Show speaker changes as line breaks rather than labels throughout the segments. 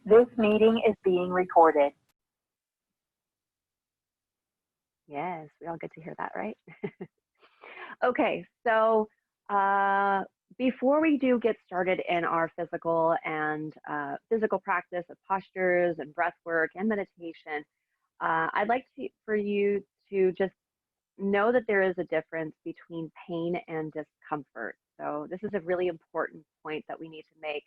This meeting is being recorded.
Yes, we all get to hear that, right? Okay, so before we do get started in our physical practice of postures and breath work and meditation, I'd like for you to just know that there is a difference between pain and discomfort. So this is a really important point that we need to make,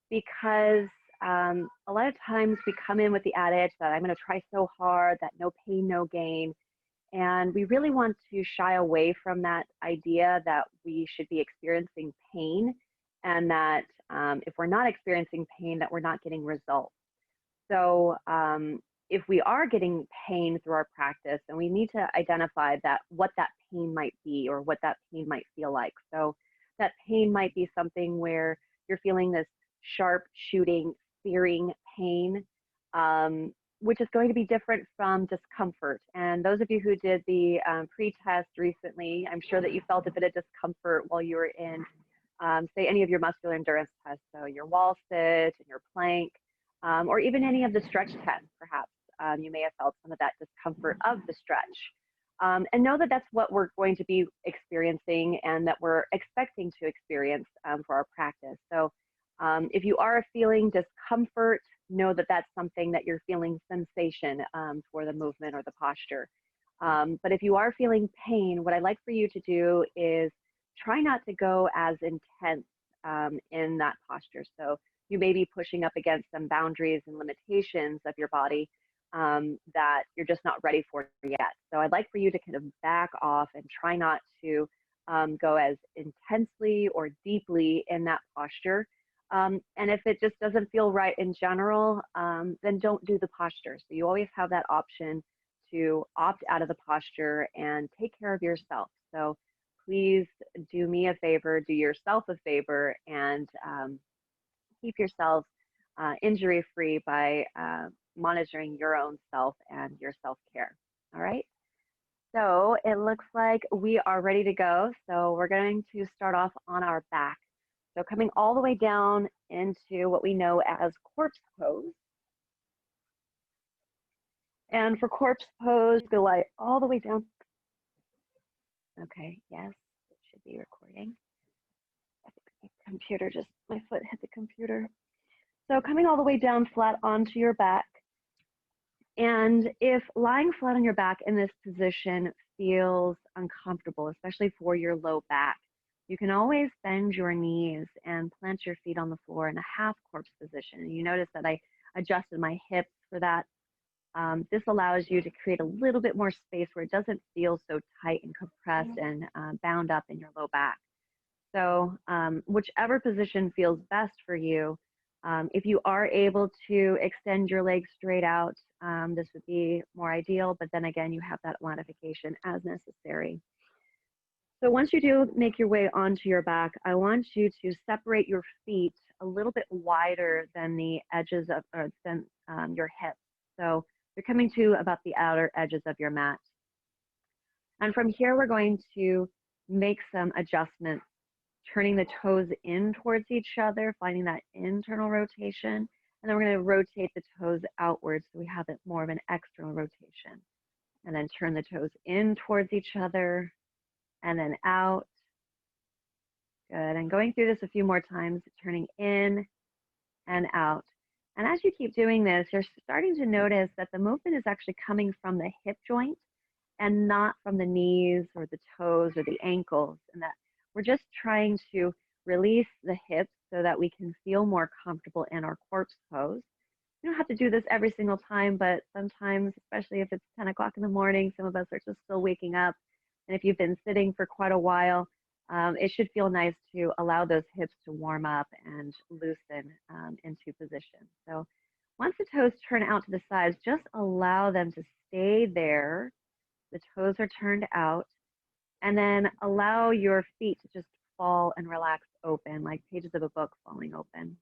because a lot of times we come in with the adage that I'm going to try so hard, that no pain, no gain. And we really want to shy away from that idea that we should be experiencing pain, and that if we're not experiencing pain, that we're not getting results. So if we are getting pain through our practice, then we need to identify what that pain might be, or what that pain might feel like. So that pain might be something where you're feeling this sharp, shooting, searing pain, which is going to be different from discomfort. And those of you who did the pre-test recently, I'm sure that you felt a bit of discomfort while you were in, say, any of your muscular endurance tests. So your wall sit and your plank, or even any of the stretch tests, perhaps. You may have felt some of that discomfort of the stretch. And know that that's what we're going to be experiencing, and that we're expecting to experience for our practice. So if you are feeling discomfort, know that that's something that you're feeling sensation for the movement or the posture. But if you are feeling pain, what I'd like for you to do is try not to go as intense in that posture. So you may be pushing up against some boundaries and limitations of your body that you're just not ready for yet. So I'd like for you to kind of back off and try not to go as intensely or deeply in that posture. And if it just doesn't feel right in general, then don't do the posture. So you always have that option to opt out of the posture and take care of yourself. So please do me a favor, do yourself a favor, and keep yourself injury-free by monitoring your own self and your self-care. All right. So it looks like we are ready to go. So we're going to start off on our back. So coming all the way down into what we know as corpse pose. And for corpse pose, go lie all the way down. Okay, yes, it should be recording. I think my computer my foot hit the computer. So coming all the way down flat onto your back. And if lying flat on your back in this position feels uncomfortable, especially for your low back, you can always bend your knees and plant your feet on the floor in a half corpse position. And you notice that I adjusted my hips for that. This allows you to create a little bit more space where it doesn't feel so tight and compressed and bound up in your low back. So whichever position feels best for you, if you are able to extend your legs straight out, this would be more ideal, but then again, you have that modification as necessary. So once you do make your way onto your back, I want you to separate your feet a little bit wider than the edges of, your hips. So you're coming to about the outer edges of your mat. And from here, we're going to make some adjustments, turning the toes in towards each other, finding that internal rotation. And then we're going to rotate the toes outwards so we have it more of an external rotation. And then turn the toes in towards each other and then out. Good. And going through this a few more times, turning in and out. And as you keep doing this, you're starting to notice that the movement is actually coming from the hip joint and not from the knees or the toes or the ankles, and that we're just trying to release the hips so that we can feel more comfortable in our corpse pose. You don't have to do this every single time, but sometimes, especially if it's 10 o'clock in the morning, some of us are just still waking up. And if you've been sitting for quite a while, it should feel nice to allow those hips to warm up and loosen into position. So once the toes turn out to the sides, just allow them to stay there. The toes are turned out, and then allow your feet to just fall and relax open, like pages of a book falling open.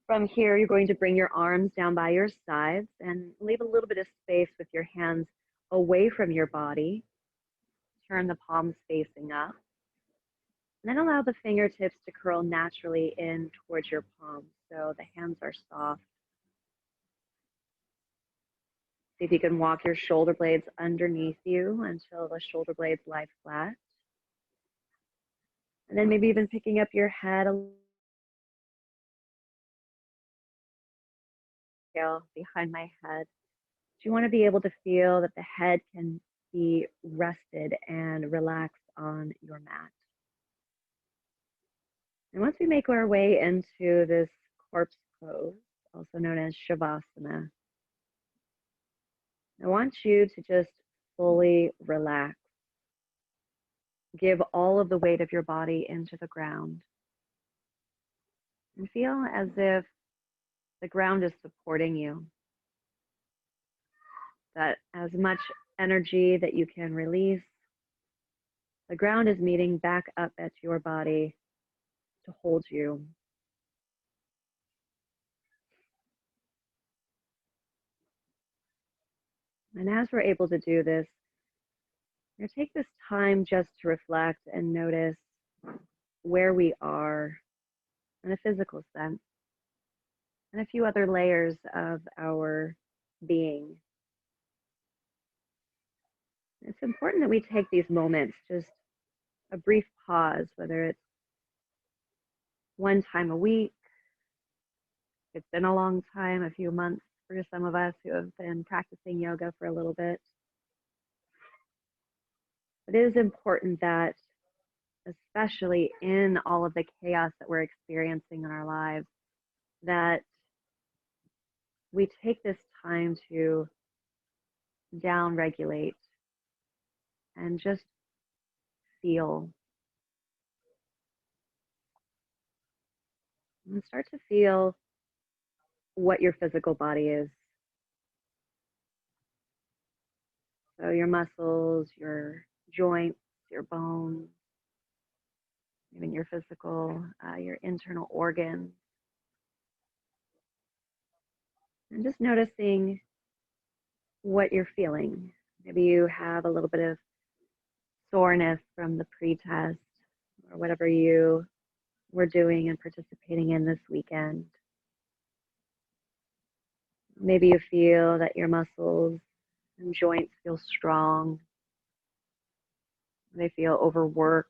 From here, you're going to bring your arms down by your sides and leave a little bit of space with your hands away from your body. Turn the palms facing up. And then allow the fingertips to curl naturally in towards your palms, so the hands are soft. See if you can walk your shoulder blades underneath you until the shoulder blades lie flat. And then maybe even picking up your head a little behind my head. You want to be able to feel that the head can be rested and relaxed on your mat. And once we make our way into this corpse pose, also known as Shavasana, I want you to just fully relax. Give all of the weight of your body into the ground. And feel as if the ground is supporting you. That as much energy that you can release, the ground is meeting back up at your body to hold you. And as we're able to do this, we're going to take this time just to reflect and notice where we are in a physical sense and a few other layers of our being. It's important that we take these moments, just a brief pause, whether it's one time a week, it's been a long time, a few months for some of us who have been practicing yoga for a little bit. It is important that, especially in all of the chaos that we're experiencing in our lives, that we take this time to down-regulate and just feel. And start to feel what your physical body is. So your muscles, your joints, your bones, even your physical, your internal organs. And just noticing what you're feeling. Maybe you have a little bit of soreness from the pre-test or whatever you were doing and participating in this weekend. Maybe you feel that your muscles and joints feel strong. They feel overworked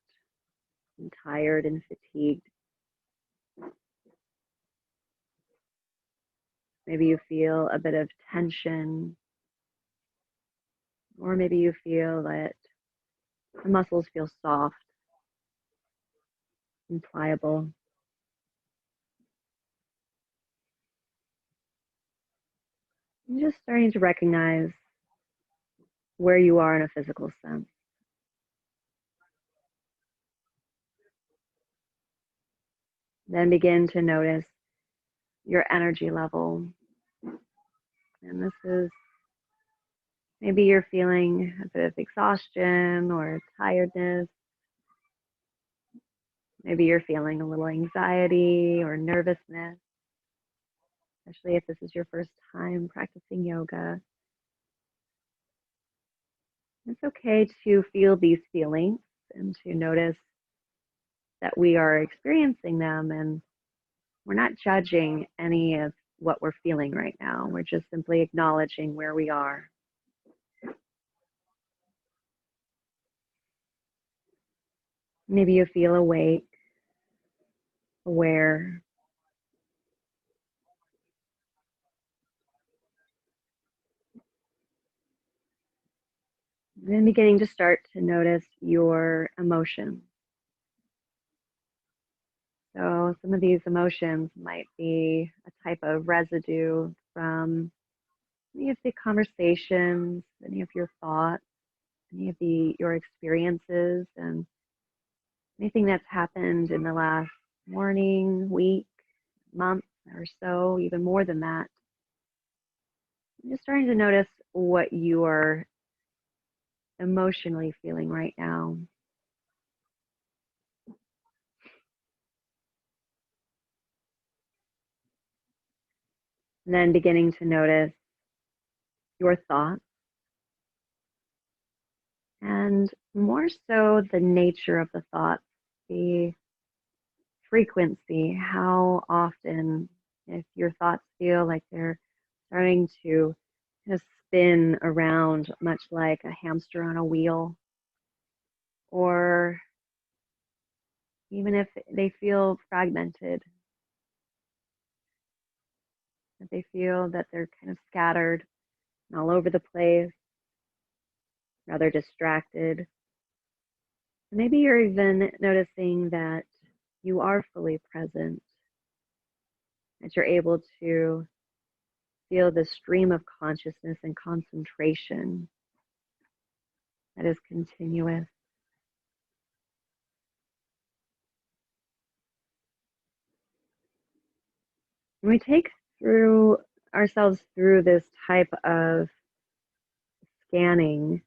and tired and fatigued. Maybe you feel a bit of tension, or maybe you feel that the muscles feel soft and pliable. And just starting to recognize where you are in a physical sense. Then begin to notice your energy level. And this is, maybe you're feeling a bit of exhaustion or tiredness. Maybe you're feeling a little anxiety or nervousness, especially if this is your first time practicing yoga. It's okay to feel these feelings and to notice that we are experiencing them, and we're not judging any of what we're feeling right now. We're just simply acknowledging where we are. Maybe you feel awake, aware. And then beginning to start to notice your emotions. So some of these emotions might be a type of residue from any of the conversations, any of your thoughts, any of your experiences, and anything that's happened in the last morning, week, month or so, even more than that. I'm just starting to notice what you are emotionally feeling right now. And then beginning to notice your thoughts, and more so the nature of the thoughts the frequency, how often, if your thoughts feel like they're starting to kind of spin around, much like a hamster on a wheel, or even if they feel fragmented, that they feel that they're kind of scattered and all over the place, rather distracted. Maybe you're even noticing that you are fully present, that you're able to feel the stream of consciousness and concentration that is continuous. When we take through ourselves through this type of scanning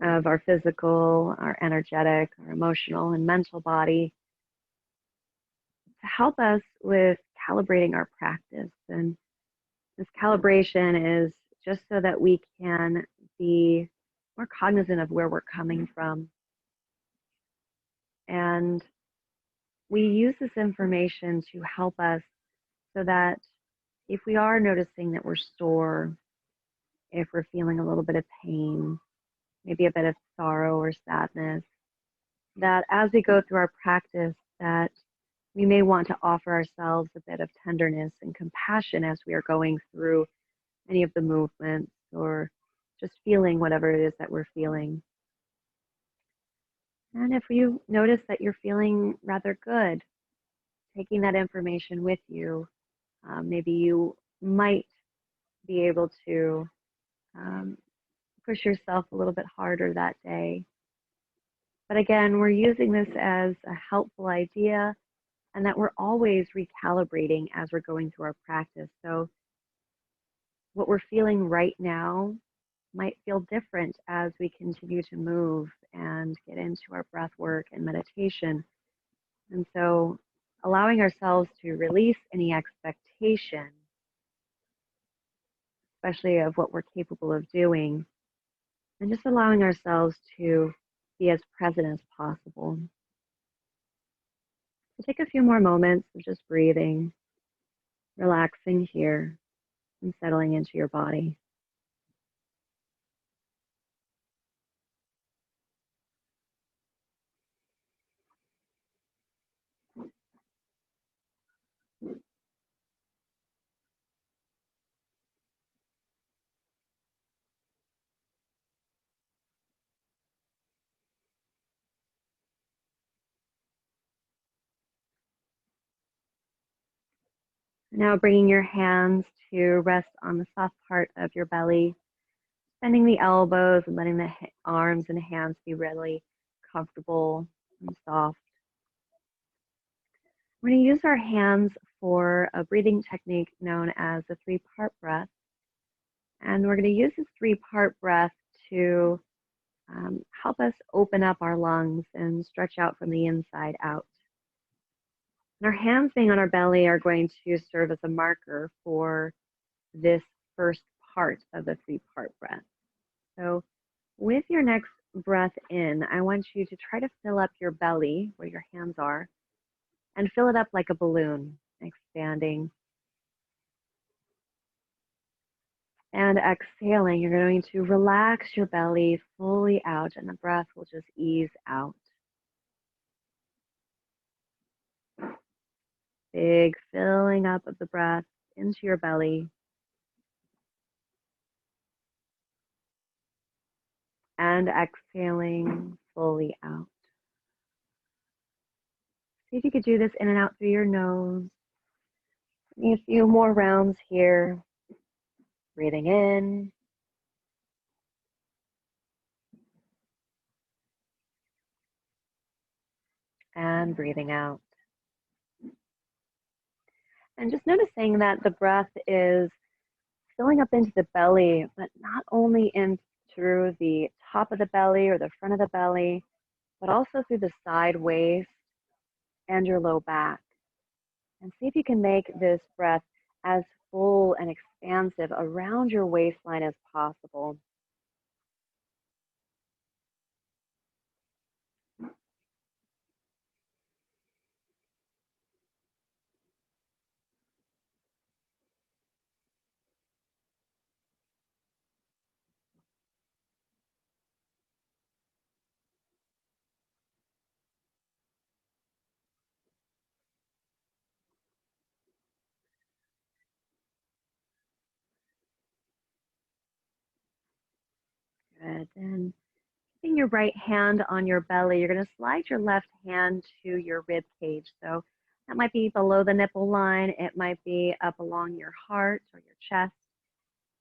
of our physical, our energetic, our emotional, and mental body to help us with calibrating our practice. And this calibration is just so that we can be more cognizant of where we're coming from. And we use this information to help us so that if we are noticing that we're sore, if we're feeling a little bit of pain, maybe a bit of sorrow or sadness, that as we go through our practice, that we may want to offer ourselves a bit of tenderness and compassion as we are going through any of the movements or just feeling whatever it is that we're feeling. And if you notice that you're feeling rather good, taking that information with you, maybe you might be able to push yourself a little bit harder that day. But again, we're using this as a helpful idea, and that we're always recalibrating as we're going through our practice. So what we're feeling right now might feel different as we continue to move and get into our breath work and meditation. And so allowing ourselves to release any expectation, especially of what we're capable of doing, and just allowing ourselves to be as present as possible. So take a few more moments of just breathing, relaxing here, and settling into your body. Now bringing your hands to rest on the soft part of your belly, bending the elbows and letting the arms and hands be really comfortable and soft. We're going to use our hands for a breathing technique known as a 3-part breath. And we're going to use this 3-part breath to help us open up our lungs and stretch out from the inside out. And our hands being on our belly are going to serve as a marker for this first part of the 3-part breath. So with your next breath in, I want you to try to fill up your belly where your hands are and fill it up like a balloon, expanding. And exhaling, you're going to relax your belly fully out and the breath will just ease out. Big filling up of the breath into your belly. And exhaling fully out. See if you could do this in and out through your nose. A few more rounds here. Breathing in. And breathing out. And just noticing that the breath is filling up into the belly, but not only in through the top of the belly or the front of the belly, but also through the side waist and your low back. And see if you can make this breath as full and expansive around your waistline as possible. Good. And keeping your right hand on your belly, you're going to slide your left hand to your rib cage. So that might be below the nipple line. It might be up along your heart or your chest.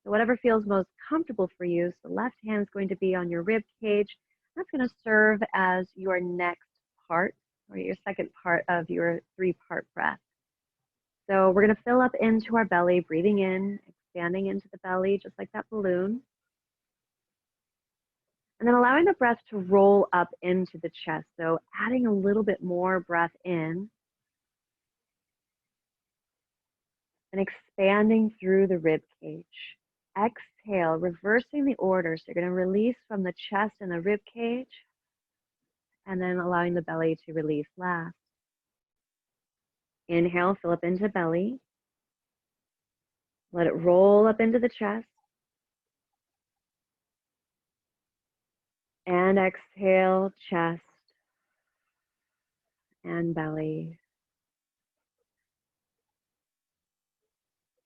So whatever feels most comfortable for you. So the left hand is going to be on your rib cage. That's going to serve as your next part or your second part of your 3-part breath. So we're going to fill up into our belly, breathing in, expanding into the belly, just like that balloon. And then allowing the breath to roll up into the chest. So adding a little bit more breath in and expanding through the rib cage. Exhale, reversing the order. So you're going to release from the chest and the rib cage, and then allowing the belly to release last. Inhale, fill up into the belly. Let it roll up into the chest. And exhale, chest and belly.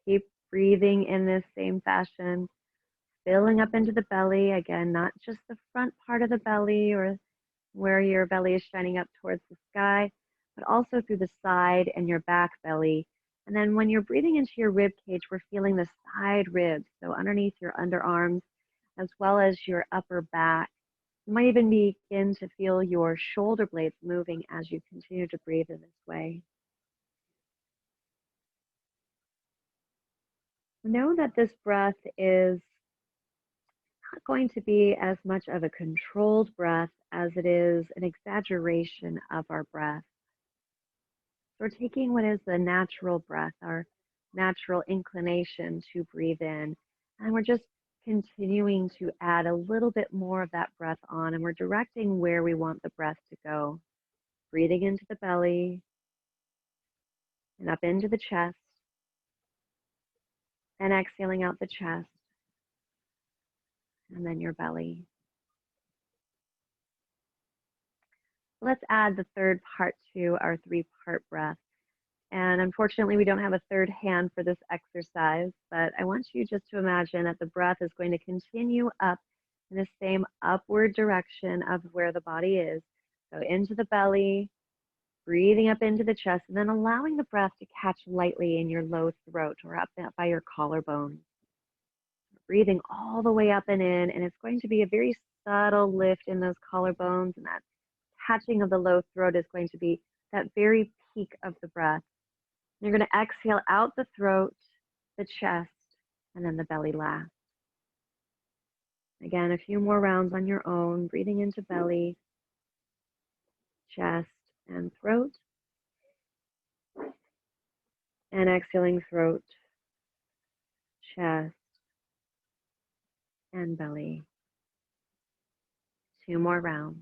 Keep breathing in this same fashion, filling up into the belly. Again, not just the front part of the belly or where your belly is shining up towards the sky, but also through the side and your back belly. And then when you're breathing into your rib cage, we're feeling the side ribs, so underneath your underarms, as well as your upper back. You might even begin to feel your shoulder blades moving as you continue to breathe in this way. Know that this breath is not going to be as much of a controlled breath as it is an exaggeration of our breath. So we're taking what is the natural breath, our natural inclination to breathe in, and we're just continuing to add a little bit more of that breath on, and we're directing where we want the breath to go. Breathing into the belly and up into the chest, and exhaling out the chest, and then your belly. Let's add the third part to our 3-part breath. And unfortunately, we don't have a third hand for this exercise, but I want you just to imagine that the breath is going to continue up in the same upward direction of where the body is. So into the belly, breathing up into the chest, and then allowing the breath to catch lightly in your low throat or up by your collarbone. Breathing all the way up and in, and it's going to be a very subtle lift in those collarbones, and that catching of the low throat is going to be that very peak of the breath. You're going to exhale out the throat, the chest, and then the belly last. Again, a few more rounds on your own, breathing into belly, chest, and throat. And exhaling throat, chest, and belly. 2 more rounds.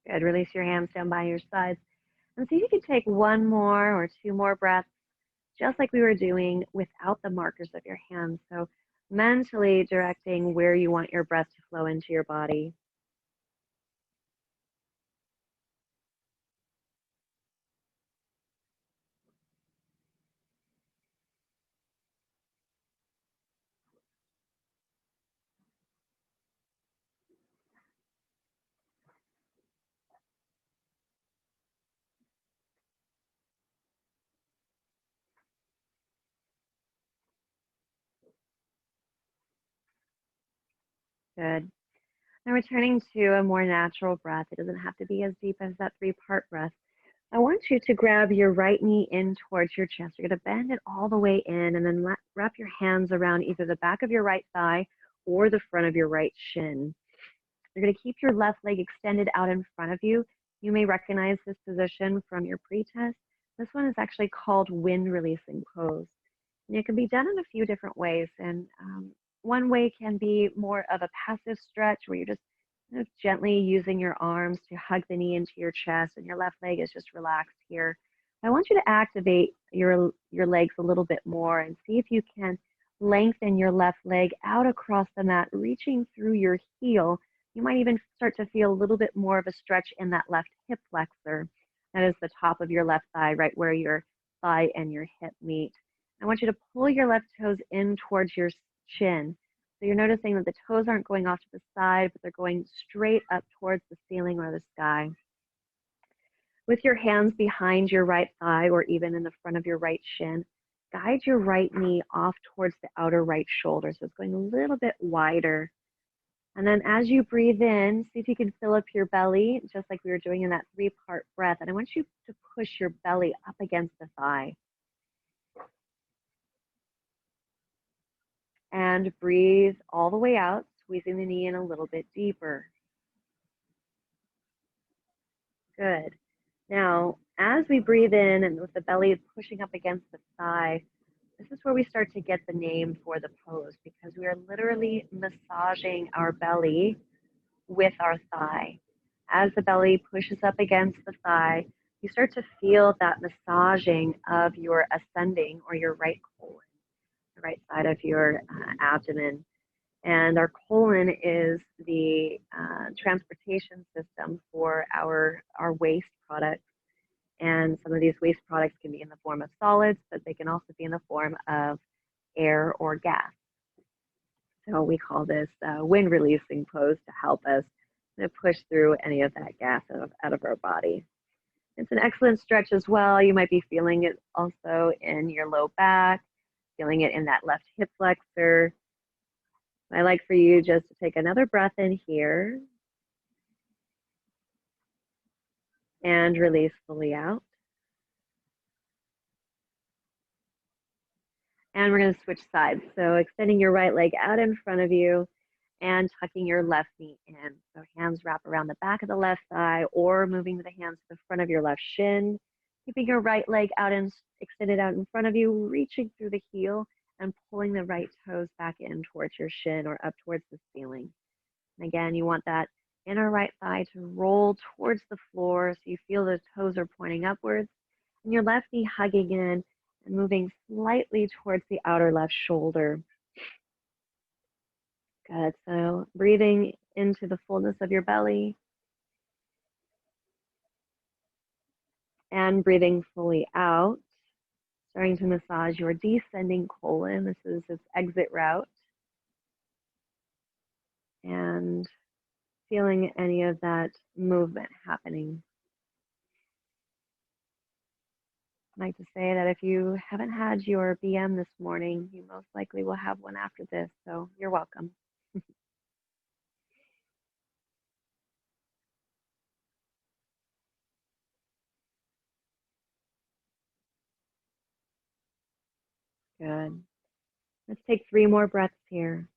Good. Release your hands down by your sides. And see if you can take 1 more or 2 more breaths, just like we were doing without the markers of your hands. So mentally directing where you want your breath to flow into your body. Good. Now returning to a more natural breath. It doesn't have to be as deep as that 3-part breath. I want you to grab your right knee in towards your chest. You're going to bend it all the way in and then wrap your hands around either the back of your right thigh or the front of your right shin. You're going to keep your left leg extended out in front of you. You may recognize this position from your pre-test. This one is actually called wind releasing pose. And it can be done in a few different ways. And one way can be more of a passive stretch where you're just kind of gently using your arms to hug the knee into your chest and your left leg is just relaxed here. I want you to activate your legs a little bit more and see if you can lengthen your left leg out across the mat, reaching through your heel. You might even start to feel a little bit more of a stretch in that left hip flexor. That is the top of your left thigh, right where your thigh and your hip meet. I want you to pull your left toes in towards your chin. So you're noticing that the toes aren't going off to the side, but they're going straight up towards the ceiling or the sky. With your hands behind your right thigh or even in the front of your right shin, guide your right knee off towards the outer right shoulder. So it's going a little bit wider. And then as you breathe in, see if you can fill up your belly, just like we were doing in that 3-part breath. And I want you to push your belly up against the thigh. And breathe all the way out, squeezing the knee in a little bit deeper. Good. Now, as we breathe in and with the belly pushing up against the thigh, this is where we start to get the name for the pose because we are literally massaging our belly with our thigh. As the belly pushes up against the thigh, you start to feel that massaging of your ascending or your right colon, the right side of your abdomen. And our colon is the transportation system for our waste products. And some of these waste products can be in the form of solids, but they can also be in the form of air or gas. So we call this wind releasing pose to help us push through any of that gas out of our body. It's an excellent stretch as well. You might be feeling it also in your low back, feeling it in that left hip flexor. I like for you just to take another breath in here and release fully out. And we're going to switch sides. So extending your right leg out in front of you and tucking your left knee in. So hands wrap around the back of the left thigh or moving the hands to the front of your left shin. Keeping your right leg out and extended out in front of you, reaching through the heel and pulling the right toes back in towards your shin or up towards the ceiling. And again, you want that inner right thigh to roll towards the floor so you feel the toes are pointing upwards and your left knee hugging in and moving slightly towards the outer left shoulder. Good. So breathing into the fullness of your belly and breathing fully out, starting to massage your descending colon. This is its exit route. And feeling any of that movement happening. I like to say that if you haven't had your BM this morning, you most likely will have one after this, so you're welcome. Good. Let's take 3 more breaths here.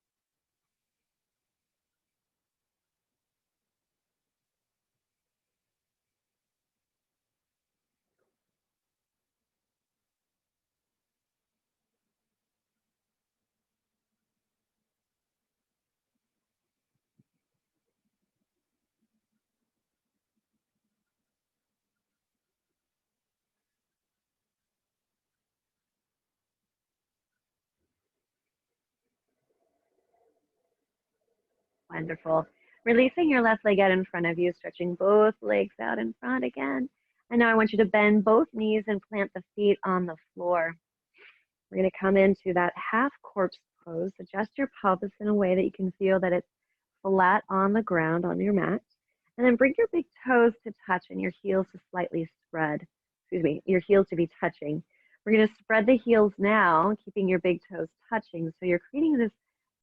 Wonderful. Releasing your left leg out in front of you, stretching both legs out in front again. And now I want you to bend both knees and plant the feet on the floor. We're going to come into that half corpse pose. Adjust your pelvis in a way that you can feel that it's flat on the ground on your mat. And then bring your big toes to touch and your heels to slightly spread. Excuse me, your heels to be touching. We're going to spread the heels now, keeping your big toes touching. So you're creating this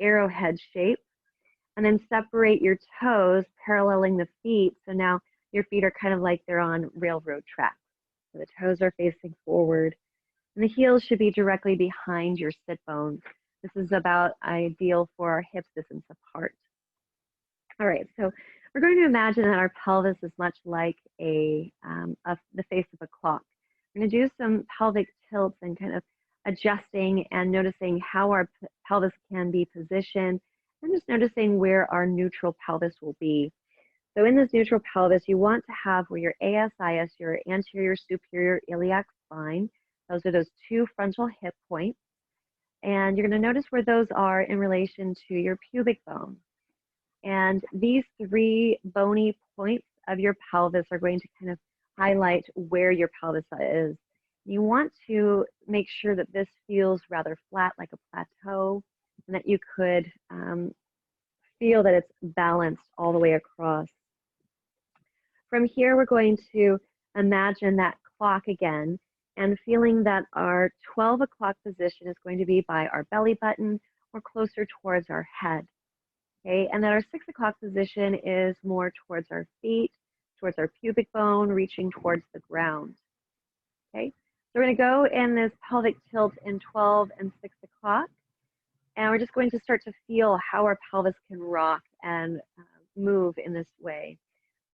arrowhead shape. And then separate your toes, paralleling the feet. So now your feet are kind of like they're on railroad tracks. So the toes are facing forward. And the heels should be directly behind your sit bones. This is about ideal for our hip distance apart. All right, so we're going to imagine that our pelvis is much like the face of a clock. We're going to do some pelvic tilts and kind of adjusting and noticing how our pelvis can be positioned, and just noticing where our neutral pelvis will be. So in this neutral pelvis, you want to have where your ASIS, your anterior superior iliac spine, those are those two frontal hip points. And you're going to notice where those are in relation to your pubic bone. And these three bony points of your pelvis are going to kind of highlight where your pelvis is. You want to make sure that this feels rather flat, like a plateau, and that you could feel that it's balanced all the way across. From here, we're going to imagine that clock again and feeling that our 12 o'clock position is going to be by our belly button or closer towards our head. Okay, and that our 6 o'clock position is more towards our feet, towards our pubic bone, reaching towards the ground. Okay, so we're going to go in this pelvic tilt in 12 and 6 o'clock, and we're just going to start to feel how our pelvis can rock and move in this way.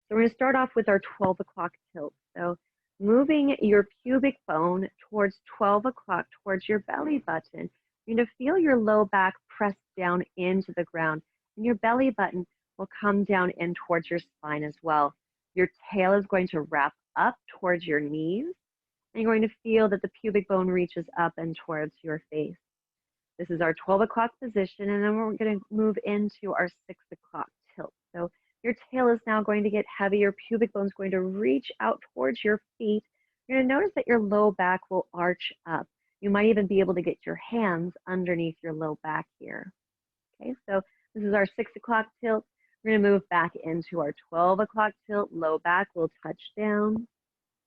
So we're going to start off with our 12 o'clock tilt. So moving your pubic bone towards 12 o'clock, towards your belly button, you're going to feel your low back press down into the ground. And your belly button will come down in towards your spine as well. Your tail is going to wrap up towards your knees, and you're going to feel that the pubic bone reaches up and towards your face. This is our 12 o'clock position, and then we're going to move into our 6 o'clock tilt. So your tail is now going to get heavy. Your pubic bone is going to reach out towards your feet. You're going to notice that your low back will arch up. You might even be able to get your hands underneath your low back here. Okay, so this is our 6 o'clock tilt. We're going to move back into our 12 o'clock tilt. Low back will touch down.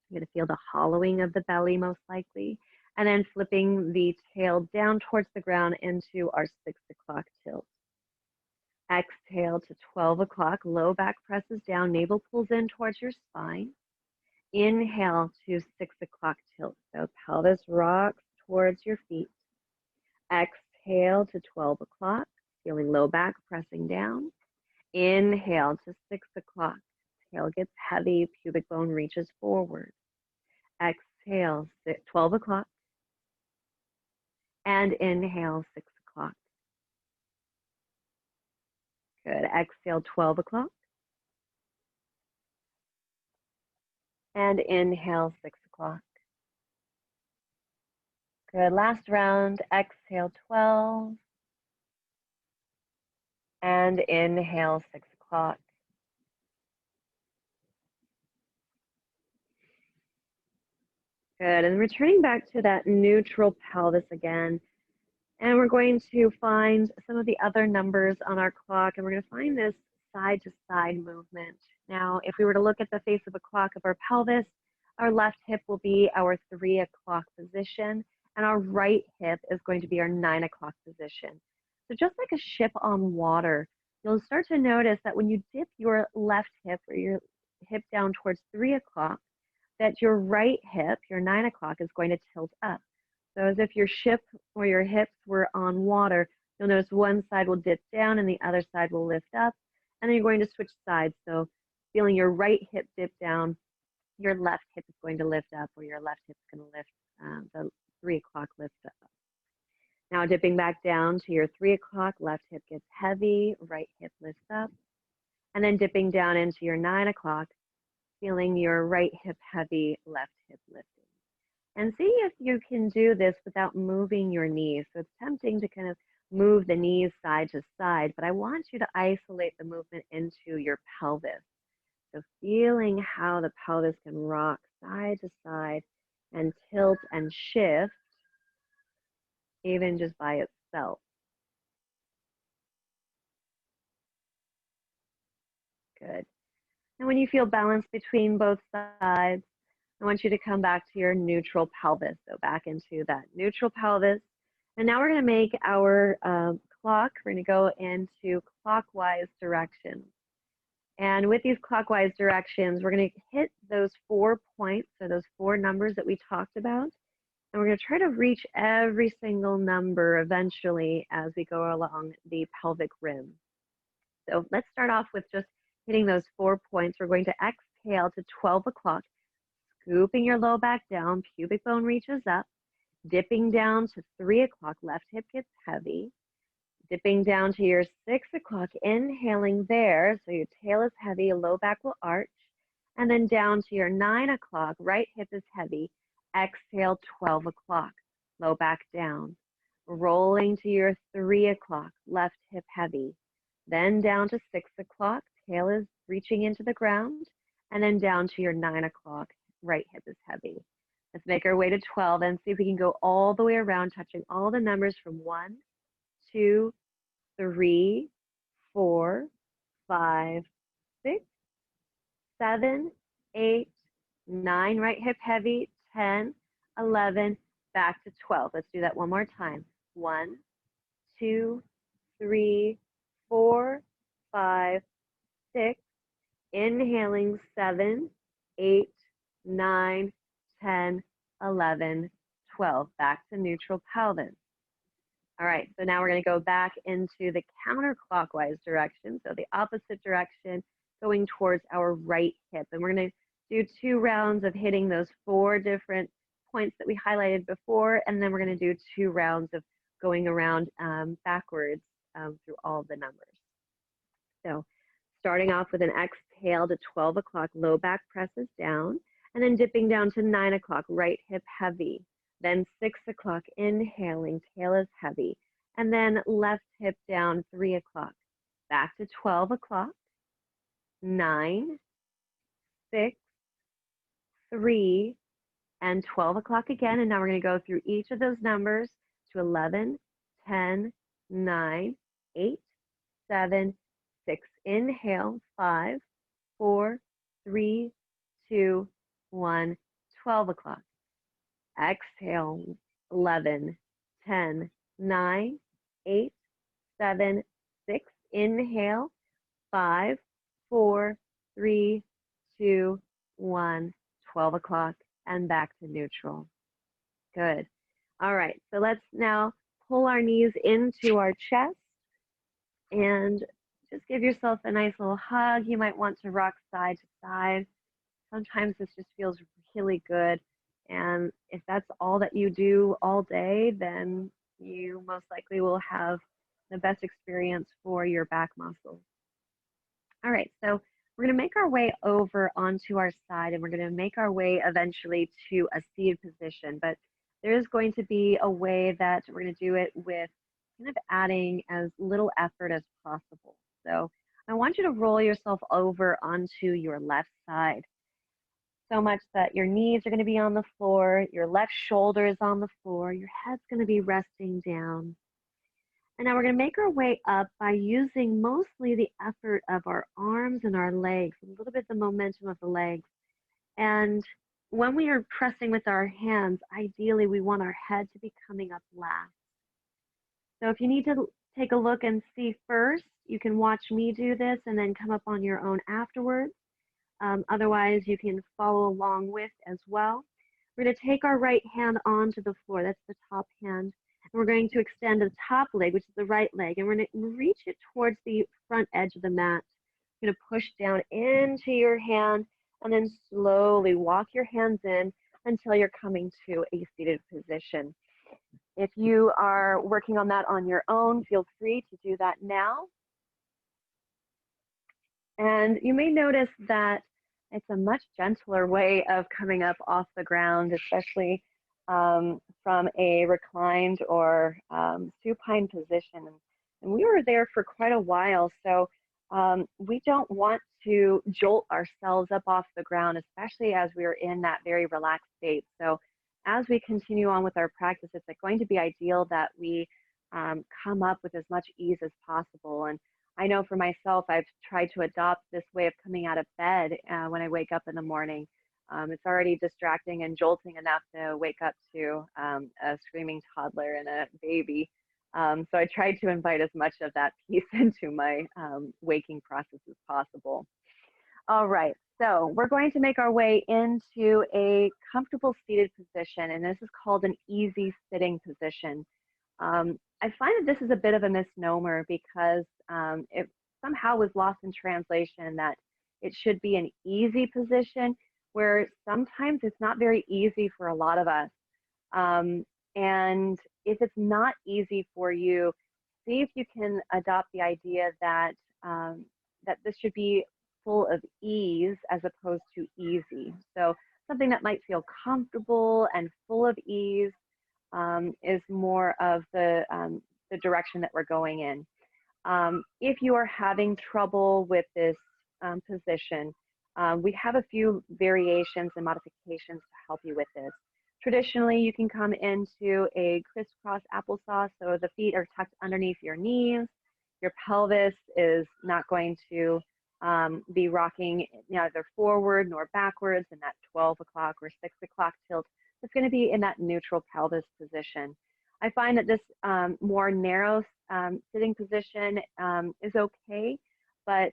You're going to feel the hollowing of the belly most likely. And then flipping the tail down towards the ground into our 6 o'clock tilt. Exhale to 12 o'clock. Low back presses down. Navel pulls in towards your spine. Inhale to 6 o'clock tilt. So pelvis rocks towards your feet. Exhale to 12 o'clock. Feeling low back pressing down. Inhale to 6 o'clock. Tail gets heavy, pubic bone reaches forward. Exhale, 12 o'clock. And inhale, 6 o'clock. Good. Exhale, 12 o'clock. And inhale, 6 o'clock. Good. Last round. Exhale, 12. And inhale, 6 o'clock. Good. And returning back to that neutral pelvis again. And we're going to find some of the other numbers on our clock, and we're going to find this side to side movement. Now, if we were to look at the face of a clock of our pelvis, our left hip will be our 3 o'clock position, and our right hip is going to be our 9 o'clock position. So just like a ship on water, you'll start to notice that when you dip your left hip or your hip down towards 3 o'clock, that your right hip, your 9 o'clock, is going to tilt up. So as if your ship or your hips were on water, you'll notice one side will dip down and the other side will lift up. And then you're going to switch sides. So feeling your right hip dip down, your left hip is going to lift up, or your left hip is going to lift, the 3 o'clock lift up. Now dipping back down to your 3 o'clock, left hip gets heavy, right hip lifts up. And then dipping down into your 9 o'clock, feeling your right hip heavy, left hip lifting. And see if you can do this without moving your knees. So it's tempting to kind of move the knees side to side, but I want you to isolate the movement into your pelvis. So feeling how the pelvis can rock side to side and tilt and shift, even just by itself. Good. And when you feel balance between both sides, I want you to come back to your neutral pelvis. So back into that neutral pelvis. And now we're going to make our clock. We're going to go into clockwise directions. And with these clockwise directions, we're going to hit those 4 points, so those 4 numbers that we talked about. And we're going to try to reach every single number eventually as we go along the pelvic rim. So let's start off with just hitting those 4 points. We're going to exhale to 12 o'clock. Scooping your low back down, pubic bone reaches up. Dipping down to 3 o'clock, left hip gets heavy. Dipping down to your 6 o'clock, inhaling there, so your tail is heavy, low back will arch. And then down to your 9 o'clock, right hip is heavy. Exhale, 12 o'clock, low back down. Rolling to your 3 o'clock, left hip heavy. Then down to 6 o'clock, tail is reaching into the ground. And then down to your 9 o'clock, right hip is heavy. Let's make our way to 12 and see if we can go all the way around, touching all the numbers from 1, 2, 3, 4, 5, 6, 7, 8, 9, right hip heavy, 10, 11, back to 12. Let's do that one more time. 1, 2, 3, 4, 5, 6, inhaling 7, 8, 9, 10, 11, 12. Back to neutral pelvis. All right, so now we're going to go back into the counterclockwise direction, so the opposite direction, going towards our right hip. And we're going to do 2 rounds of hitting those 4 different points that we highlighted before, and then we're going to do 2 rounds of going around backwards through all the numbers. So starting off with an exhale to 12 o'clock, low back presses down, and then dipping down to 9 o'clock, right hip heavy. Then 6 o'clock, inhaling, tail is heavy. And then left hip down, 3 o'clock. Back to 12 o'clock, 9, 6, 3, and 12 o'clock again. And now we're going to go through each of those numbers to 11, 10, 9, 8, 7, 6. Inhale, 5, 4, 3, 2, 1, 12 o'clock. Exhale, 11, 10, 9, 8, 7, 6. Inhale, 5, 4, 3, 2, 1, 12 o'clock, and back to neutral. Good. All right, so let's now pull our knees into our chest and just give yourself a nice little hug. You might want to rock side to side. Sometimes this just feels really good. And if that's all that you do all day, then you most likely will have the best experience for your back muscles. All right, so we're going to make our way over onto our side, and we're going to make our way eventually to a seated position. But there is going to be a way that we're going to do it with kind of adding as little effort as possible. So I want you to roll yourself over onto your left side, so much that your knees are going to be on the floor, your left shoulder is on the floor, your head's going to be resting down. And now we're going to make our way up by using mostly the effort of our arms and our legs, a little bit the momentum of the legs. And when we are pressing with our hands, ideally we want our head to be coming up last. So if you need to take a look and see first, you can watch me do this and then come up on your own afterwards. Otherwise, you can follow along with as well. We're going to take our right hand onto the floor. That's the top hand. And we're going to extend the top leg, which is the right leg. And we're going to reach it towards the front edge of the mat. You're going to push down into your hand and then slowly walk your hands in until you're coming to a seated position. If you are working on that on your own, feel free to do that now. And you may notice that it's a much gentler way of coming up off the ground, especially from a reclined or supine position. And we were there for quite a while, so we don't want to jolt ourselves up off the ground, especially as we are in that very relaxed state. So as we continue on with our practice, it's going to be ideal that we come up with as much ease as possible. And I know for myself, I've tried to adopt this way of coming out of bed when I wake up in the morning. It's already distracting and jolting enough to wake up to a screaming toddler and a baby. So I tried to invite as much of that piece into my waking process as possible. All right, so we're going to make our way into a comfortable seated position, and this is called an easy sitting position. I find that this is a bit of a misnomer because it somehow was lost in translation that it should be an easy position, where sometimes it's not very easy for a lot of us. And if it's not easy for you, see if you can adopt the idea that that this should be full of ease as opposed to easy. So something that might feel comfortable and full of ease is more of the direction that we're going in. If you are having trouble with this position, we have a few variations and modifications to help you with this. Traditionally, you can come into a crisscross applesauce, so the feet are tucked underneath your knees. Your pelvis is not going to be rocking neither forward nor backwards in that 12 o'clock or 6 o'clock tilt. It's going to be in that neutral pelvis position. I find that this more narrow sitting position is okay, but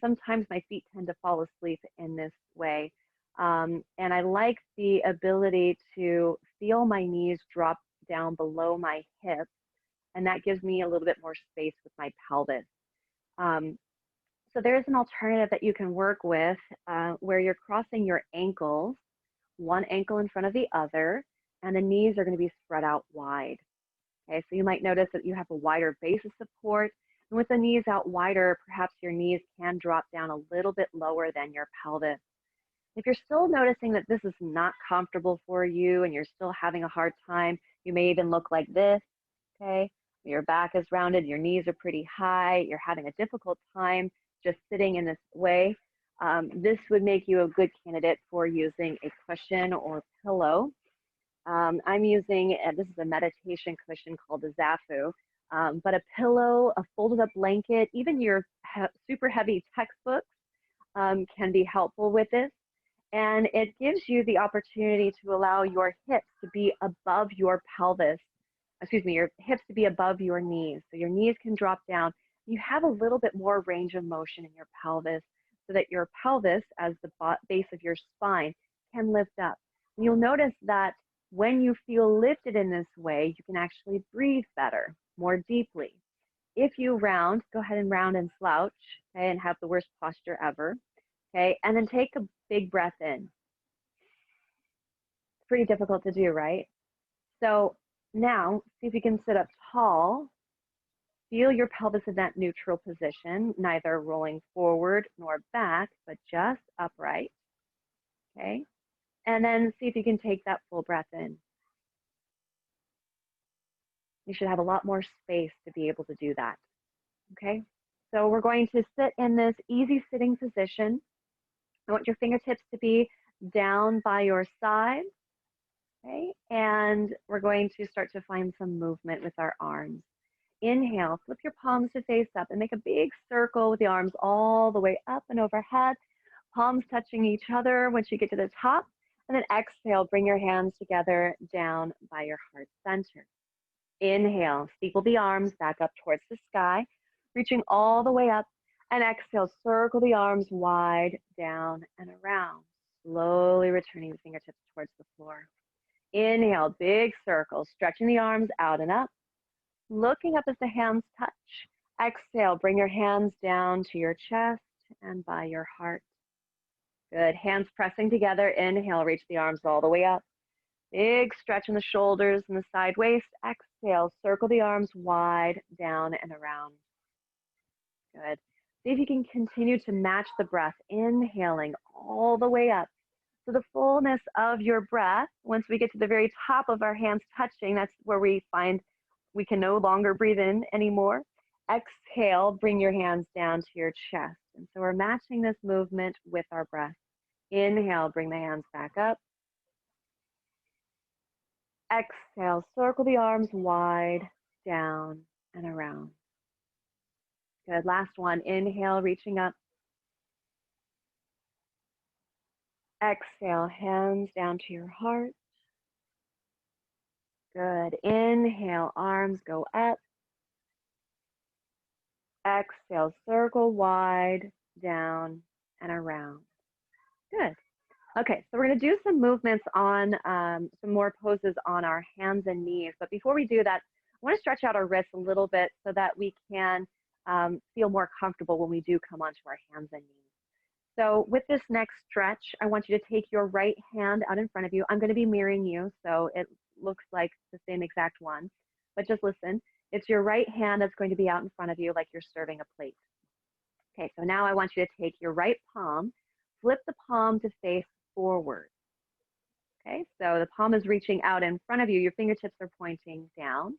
sometimes my feet tend to fall asleep in this way. And I like the ability to feel my knees drop down below my hips, and that gives me a little bit more space with my pelvis. So there's an alternative that you can work with where you're crossing your ankles, one ankle in front of the other, and the knees are going to be spread out wide. Okay, so you might notice that you have a wider base of support, and with the knees out wider, perhaps your knees can drop down a little bit lower than your pelvis. If you're still noticing that this is not comfortable for you and you're still having a hard time, you may even look like this, okay? Your back is rounded, your knees are pretty high, you're having a difficult time just sitting in this way. This would make you a good candidate for using a cushion or pillow. I'm using, this is a meditation cushion called the Zafu, but a pillow, a folded up blanket, even your super heavy textbooks can be helpful with this. And it gives you the opportunity to allow your hips to be above your pelvis, your hips to be above your knees. So your knees can drop down. You have a little bit more range of motion in your pelvis so that your pelvis, as the base of your spine, can lift up. And you'll notice that when you feel lifted in this way, you can actually breathe better, more deeply. If you round, go ahead and round and slouch, okay, and have the worst posture ever. Okay, and then take a big breath in. It's pretty difficult to do, right? So now, see if you can sit up tall. Feel your pelvis in that neutral position, neither rolling forward nor back, but just upright. Okay, and then see if you can take that full breath in. You should have a lot more space to be able to do that. Okay, so we're going to sit in this easy sitting position. I want your fingertips to be down by your side, okay? And we're going to start to find some movement with our arms. Inhale, flip your palms to face up and make a big circle with the arms all the way up and overhead, palms touching each other once you get to the top. And then exhale, bring your hands together down by your heart center. Inhale, steeple the arms back up towards the sky, reaching all the way up. And exhale, circle the arms wide, down and around. Slowly returning the fingertips towards the floor. Inhale, big circle, stretching the arms out and up. Looking up as the hands touch. Exhale, bring your hands down to your chest and by your heart. Good, hands pressing together. Inhale, reach the arms all the way up. Big stretch in the shoulders and the side waist. Exhale, circle the arms wide, down and around. Good. See if you can continue to match the breath, inhaling all the way up. So the fullness of your breath, once we get to the very top of our hands touching, that's where we find we can no longer breathe in anymore. Exhale, bring your hands down to your chest. And so we're matching this movement with our breath. Inhale, bring the hands back up. Exhale, circle the arms wide, down and around. Good, last one, inhale, reaching up. Exhale, hands down to your heart. Good, inhale, arms go up. Exhale, circle wide, down and around. Good. Okay, so we're going to do some movements on some more poses on our hands and knees. But before we do that, I want to stretch out our wrists a little bit so that we can feel more comfortable when we do come onto our hands and knees. So with this next stretch, I want you to take your right hand out in front of you. I'm going to be mirroring you, so it looks like the same exact one, but just listen. It's your right hand that's going to be out in front of you like you're serving a plate. Okay, so now I want you to take your right palm, flip the palm to face forward. Okay, so the palm is reaching out in front of you. Your fingertips are pointing down.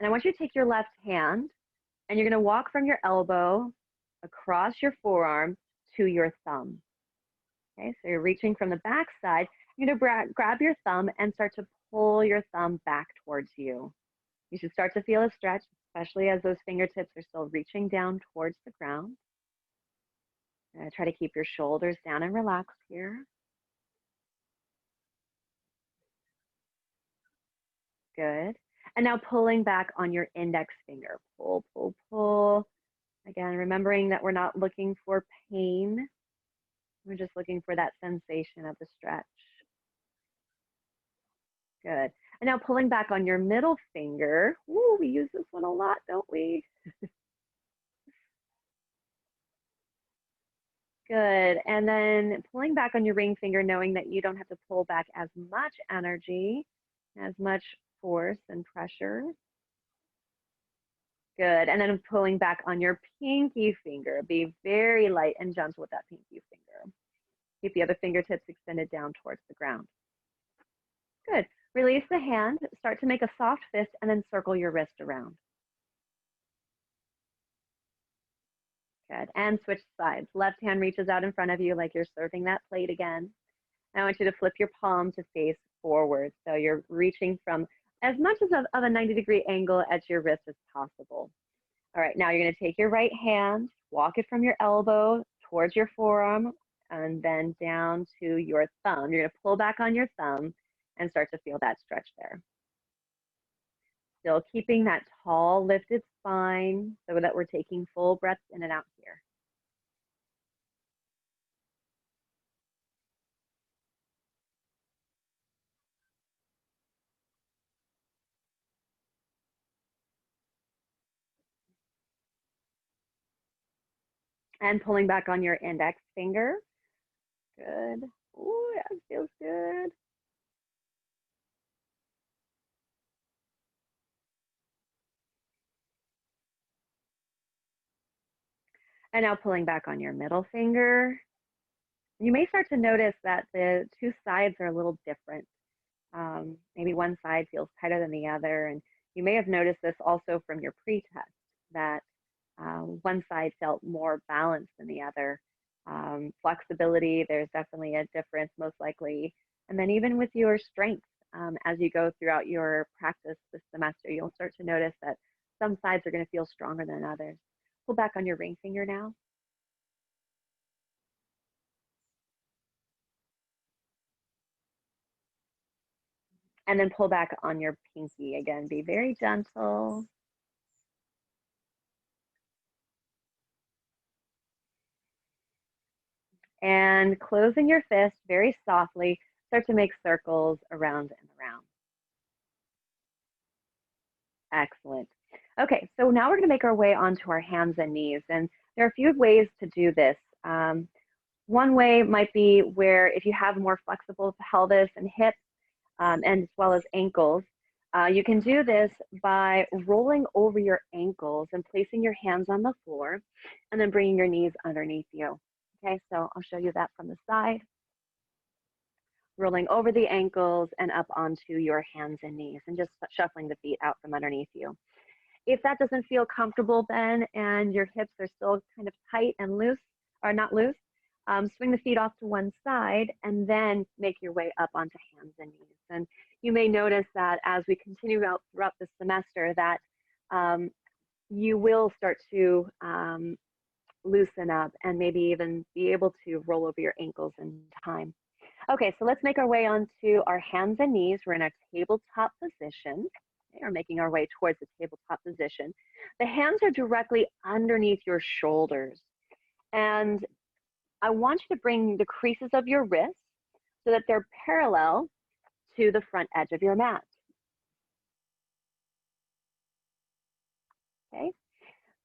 And I want you to take your left hand and you're going to walk from your elbow across your forearm to your thumb. Okay, so you're reaching from the back side. You're going to grab your thumb and start to pull your thumb back towards you. You should start to feel a stretch, especially as those fingertips are still reaching down towards the ground. Try to keep your shoulders down and relaxed here. Good. And now pulling back on your index finger. Pull, pull, pull. Again, remembering that we're not looking for pain. We're just looking for that sensation of the stretch. Good. And now pulling back on your middle finger. Ooh, we use this one a lot, don't we? Good. And then pulling back on your ring finger, knowing that you don't have to pull back as much energy, as much force and pressure. Good. And then pulling back on your pinky finger. Be very light and gentle with that pinky finger. Keep the other fingertips extended down towards the ground. Good. Release the hand. Start to make a soft fist and then circle your wrist around. Good. And switch sides. Left hand reaches out in front of you like you're serving that plate again. I want you to flip your palm to face forward. So you're reaching from as much as of a 90-degree angle at your wrist as possible. All right, now you're going to take your right hand, walk it from your elbow towards your forearm, and then down to your thumb. You're going to pull back on your thumb and start to feel that stretch there. Still keeping that tall, lifted spine so that we're taking full breaths in and out here. And pulling back on your index finger. Good. Ooh, that feels good. And now pulling back on your middle finger. You may start to notice that the two sides are a little different. Maybe one side feels tighter than the other. And you may have noticed this also from your pre-test, that one side felt more balanced than the other. Flexibility, there's definitely a difference, most likely. And then even with your strength, as you go throughout your practice this semester, you'll start to notice that some sides are going to feel stronger than others. Pull back on your ring finger now. And then pull back on your pinky. Again, be very gentle. And closing your fist very softly, start to make circles around and around. Excellent. Okay, so now we're going to make our way onto our hands and knees. And there are a few ways to do this. One way might be where if you have more flexible pelvis and hips, and as well as ankles, you can do this by rolling over your ankles and placing your hands on the floor and then bringing your knees underneath you. Okay, so I'll show you that from the side. Rolling over the ankles and up onto your hands and knees and just shuffling the feet out from underneath you. If that doesn't feel comfortable then and your hips are still kind of tight and loose, or not loose, swing the feet off to one side and then make your way up onto hands and knees. And you may notice that as we continue out throughout the semester that you will start to loosen up and maybe even be able to roll over your ankles in time. Okay, so let's make our way onto our hands and knees. We're in a tabletop position. We're making our way towards the tabletop position. The hands are directly underneath your shoulders. And I want you to bring the creases of your wrists so that they're parallel to the front edge of your mat. Okay,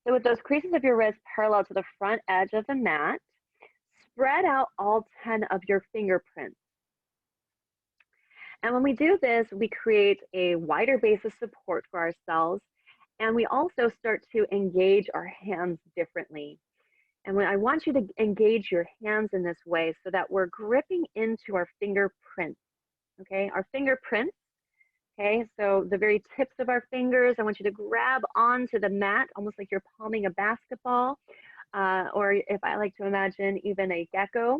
so with those creases of your wrists parallel to the front edge of the mat, spread out all 10 of your fingerprints. And when we do this, we create a wider base of support for ourselves. And we also start to engage our hands differently. And when I want you to engage your hands in this way so that we're gripping into our fingerprints, okay? Our fingerprints, okay? So the very tips of our fingers, I want you to grab onto the mat, almost like you're palming a basketball, or if I like to imagine even a gecko,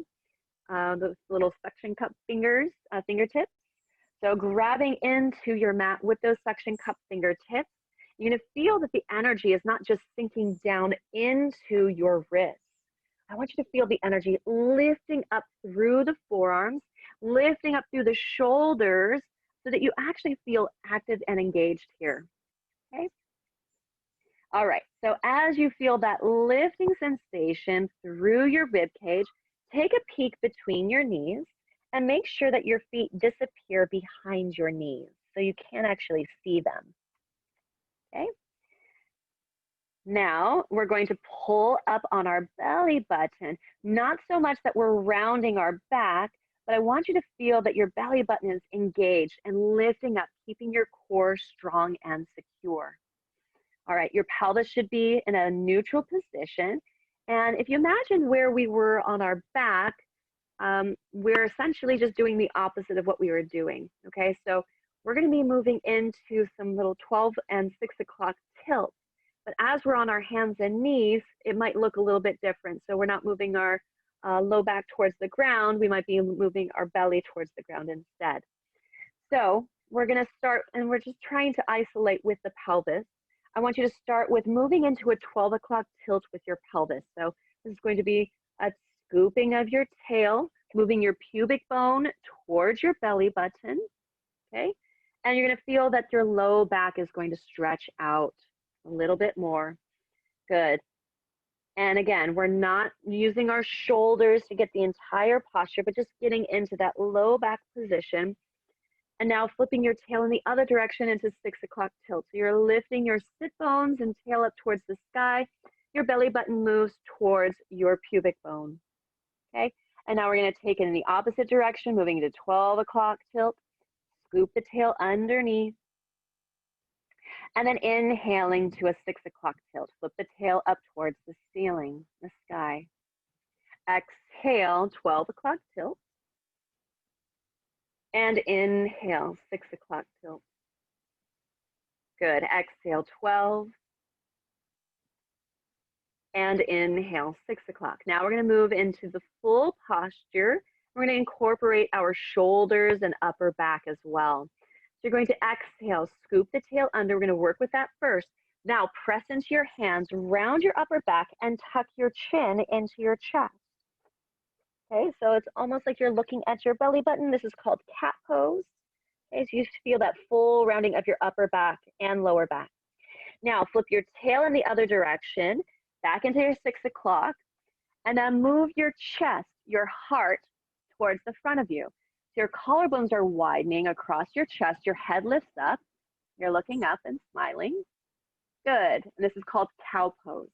those little suction cup fingers, fingertips. So grabbing into your mat with those suction cup fingertips, you're going to feel that the energy is not just sinking down into your wrists. I want you to feel the energy lifting up through the forearms, lifting up through the shoulders so that you actually feel active and engaged here. Okay? All right, so as you feel that lifting sensation through your rib cage, take a peek between your knees and make sure that your feet disappear behind your knees so you can't actually see them. Okay. Now we're going to pull up on our belly button, not so much that we're rounding our back, but I want you to feel that your belly button is engaged and lifting up, keeping your core strong and secure. All right, your pelvis should be in a neutral position. And if you imagine where we were on our back, we're essentially just doing the opposite of what we were doing. Okay, so we're going to be moving into some little 12 and 6 o'clock tilt. But as we're on our hands and knees, it might look a little bit different. So we're not moving our low back towards the ground. We might be moving our belly towards the ground instead. So we're going to start, and we're just trying to isolate with the pelvis. I want you to start with moving into a 12 o'clock tilt with your pelvis. So this is going to be a scooping of your tail, moving your pubic bone towards your belly button. Okay. And you're going to feel that your low back is going to stretch out a little bit more. Good. And again, we're not using our shoulders to get the entire posture, but just getting into that low back position. And now flipping your tail in the other direction into 6 o'clock tilt. So you're lifting your sit bones and tail up towards the sky. Your belly button moves towards your pubic bone. Okay. And now we're going to take it in the opposite direction, moving into 12 o'clock tilt. Scoop the tail underneath. And then inhaling to a 6 o'clock tilt. Flip the tail up towards the ceiling, the sky. Exhale, 12 o'clock tilt. And inhale, 6 o'clock tilt. Good. Exhale, 12. And inhale, 6 o'clock. Now we're going to move into the full posture. We're going to incorporate our shoulders and upper back as well. So you're going to exhale, scoop the tail under. We're going to work with that first. Now press into your hands, round your upper back, and tuck your chin into your chest. Okay, so it's almost like you're looking at your belly button. This is called cat pose. Okay, so you feel that full rounding of your upper back and lower back. Now flip your tail in the other direction, back into your 6 o'clock, and then move your chest, your heart, towards the front of you. So your collarbones are widening across your chest, your head lifts up, you're looking up and smiling. Good, and this is called cow pose.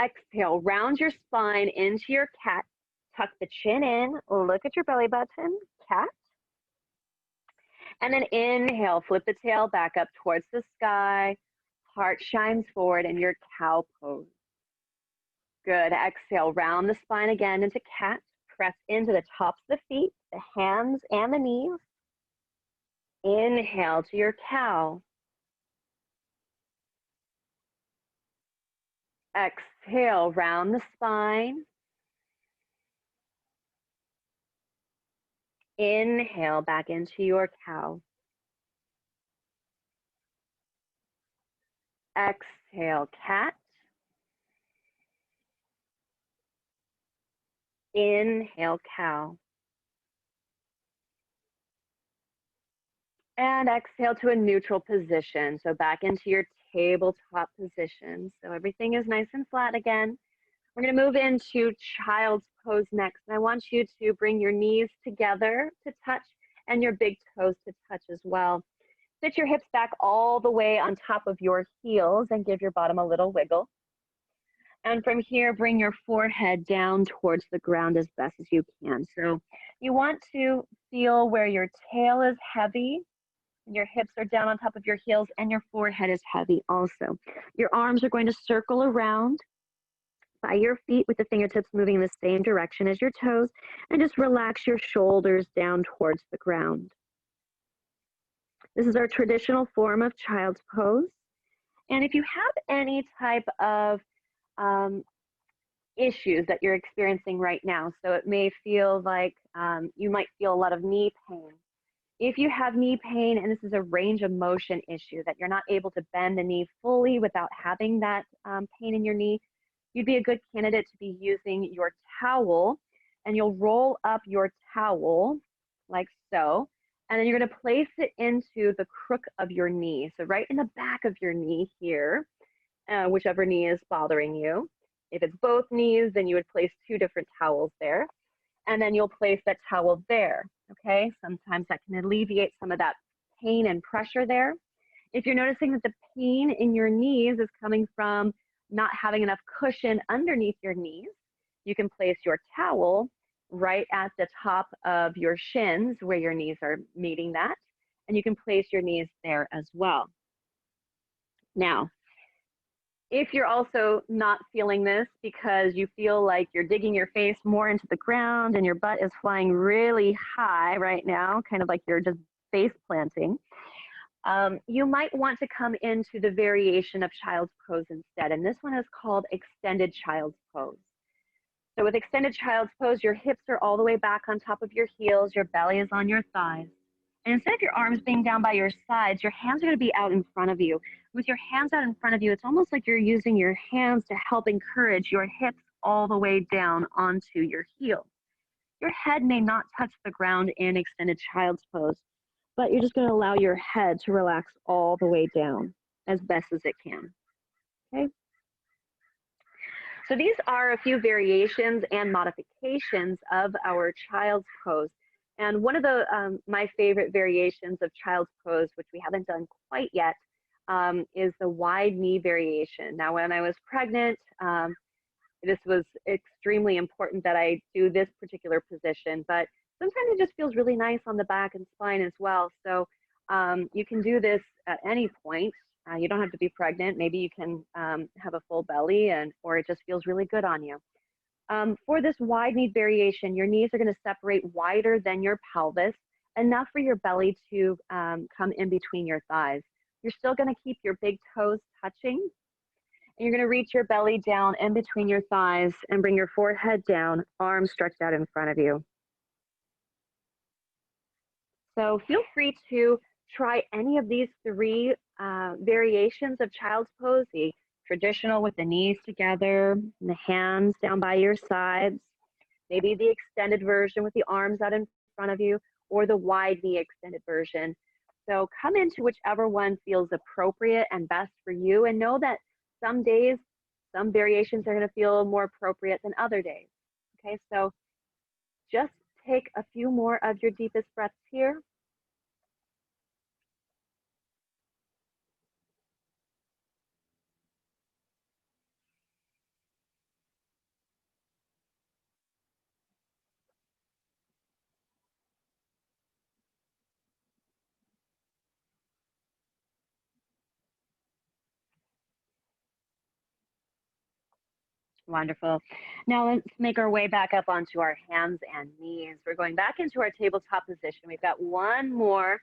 Exhale, round your spine into your cat, tuck the chin in, look at your belly button, cat. And then inhale, flip the tail back up towards the sky, heart shines forward in your cow pose. Good, exhale, round the spine again into cat, press into the tops of the feet, the hands and the knees. Inhale to your cow. Exhale, round the spine. Inhale back into your cow. Exhale, cat. Inhale, cow. And exhale to a neutral position. So back into your tabletop position. So everything is nice and flat again. We're going to move into child's pose next. And I want you to bring your knees together to touch and your big toes to touch as well. Sit your hips back all the way on top of your heels and give your bottom a little wiggle. And from here, bring your forehead down towards the ground as best as you can. So you want to feel where your tail is heavy, and your hips are down on top of your heels, and your forehead is heavy also. Your arms are going to circle around by your feet with the fingertips moving in the same direction as your toes, and just relax your shoulders down towards the ground. This is our traditional form of child's pose. And if you have any type of issues that you're experiencing right now, so it may feel like you might feel a lot of knee pain. If you have knee pain and this is a range of motion issue, that you're not able to bend the knee fully without having that pain in your knee, you'd be a good candidate to be using your towel, and you'll roll up your towel like so, and then you're going to place it into the crook of your knee, so right in the back of your knee here, whichever knee is bothering you. If it's both knees, then you would place 2 different towels there, and then you'll place that towel there, okay? Sometimes that can alleviate some of that pain and pressure there. If you're noticing that the pain in your knees is coming from not having enough cushion underneath your knees, you can place your towel right at the top of your shins where your knees are meeting that, and you can place your knees there as well. Now, if you're also not feeling this because you feel like you're digging your face more into the ground and your butt is flying really high right now, kind of like you're just face planting, you might want to come into the variation of child's pose instead. And this one is called extended child's pose. So with extended child's pose, your hips are all the way back on top of your heels, your belly is on your thighs. And instead of your arms being down by your sides, your hands are going to be out in front of you. With your hands out in front of you, it's almost like you're using your hands to help encourage your hips all the way down onto your heels. Your head may not touch the ground in extended child's pose, but you're just going to allow your head to relax all the way down as best as it can. Okay? So these are a few variations and modifications of our child's pose. And one of the my favorite variations of child's pose, which we haven't done quite yet, is the wide knee variation. Now, when I was pregnant, this was extremely important that I do this particular position, but sometimes it just feels really nice on the back and spine as well. So you can do this at any point. You don't have to be pregnant. Maybe you can have a full belly, or it just feels really good on you. For this wide knee variation, your knees are going to separate wider than your pelvis, enough for your belly to come in between your thighs. You're still going to keep your big toes touching, and you're going to reach your belly down in between your thighs and bring your forehead down, arms stretched out in front of you. So feel free to try any of these 3 variations of child's pose, the traditional with the knees together and the hands down by your sides, maybe the extended version with the arms out in front of you, or the wide knee extended version. So come into whichever one feels appropriate and best for you, and know that some days, some variations are going to feel more appropriate than other days. Okay, so just take a few more of your deepest breaths here. Wonderful. Now let's make our way back up onto our hands and knees. We're going back into our tabletop position. We've got one more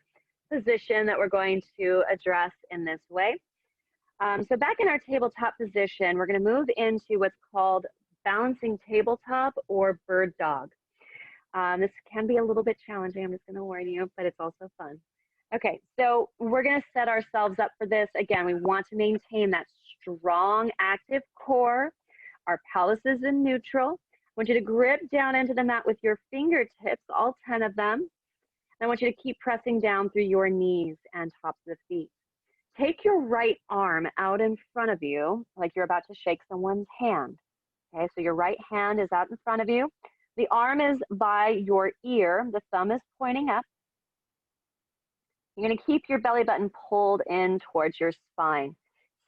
position that we're going to address in this way. So back in our tabletop position, we're going to move into what's called balancing tabletop or bird dog. This can be a little bit challenging, I'm just going to warn you, but it's also fun. Okay, so we're going to set ourselves up for this. Again, we want to maintain that strong, active core. Our pelvis is in neutral. I want you to grip down into the mat with your fingertips, all 10 of them. I want you to keep pressing down through your knees and tops of the feet. Take your right arm out in front of you like you're about to shake someone's hand. Okay, so your right hand is out in front of you. The arm is by your ear. The thumb is pointing up. You're going to keep your belly button pulled in towards your spine.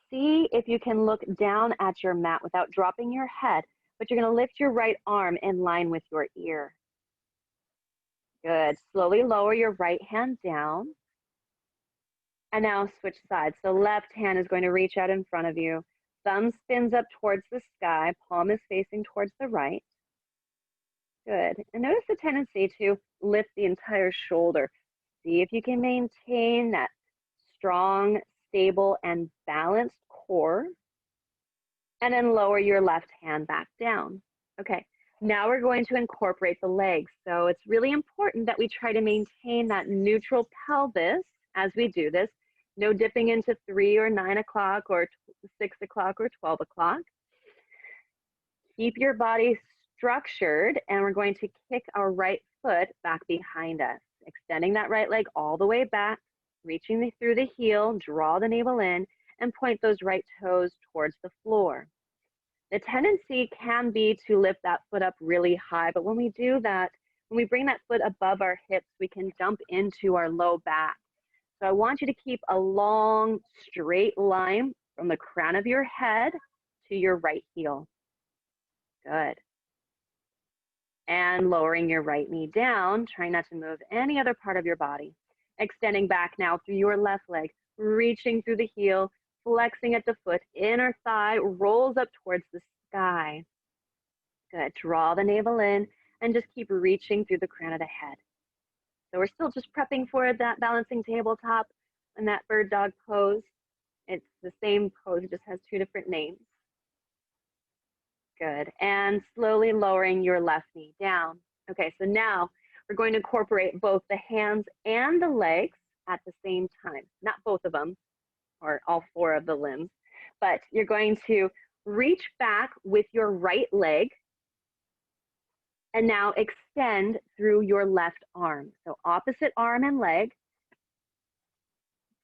See if you can look down at your mat without dropping your head, but you're going to lift your right arm in line with your ear. Good. Slowly lower your right hand down. And now switch sides. So left hand is going to reach out in front of you. Thumb spins up towards the sky. Palm is facing towards the right. Good. And notice the tendency to lift the entire shoulder. See if you can maintain that strong, stable, and balanced core. And then lower your left hand back down. Okay. Now we're going to incorporate the legs. So it's really important that we try to maintain that neutral pelvis as we do this. No dipping into 3 or 9 o'clock or 6 o'clock or 12 o'clock. Keep your body structured, and we're going to kick our right foot back behind us, extending that right leg all the way back, reaching through the heel, draw the navel in, and point those right toes towards the floor. The tendency can be to lift that foot up really high, but when we do that, when we bring that foot above our hips, we can dump into our low back. So I want you to keep a long, straight line from the crown of your head to your right heel. Good. And lowering your right knee down, trying not to move any other part of your body. Extending back now through your left leg, reaching through the heel, flexing at the foot, inner thigh rolls up towards the sky. Good. Draw the navel in and just keep reaching through the crown of the head. So we're still just prepping for that balancing tabletop and that bird dog pose. It's the same pose, it just has 2 different names. Good. And slowly lowering your left knee down. Okay, so now we're going to incorporate both the hands and the legs at the same time. Not both of them, or all 4 of the limbs, but you're going to reach back with your right leg and now extend through your left arm. So opposite arm and leg.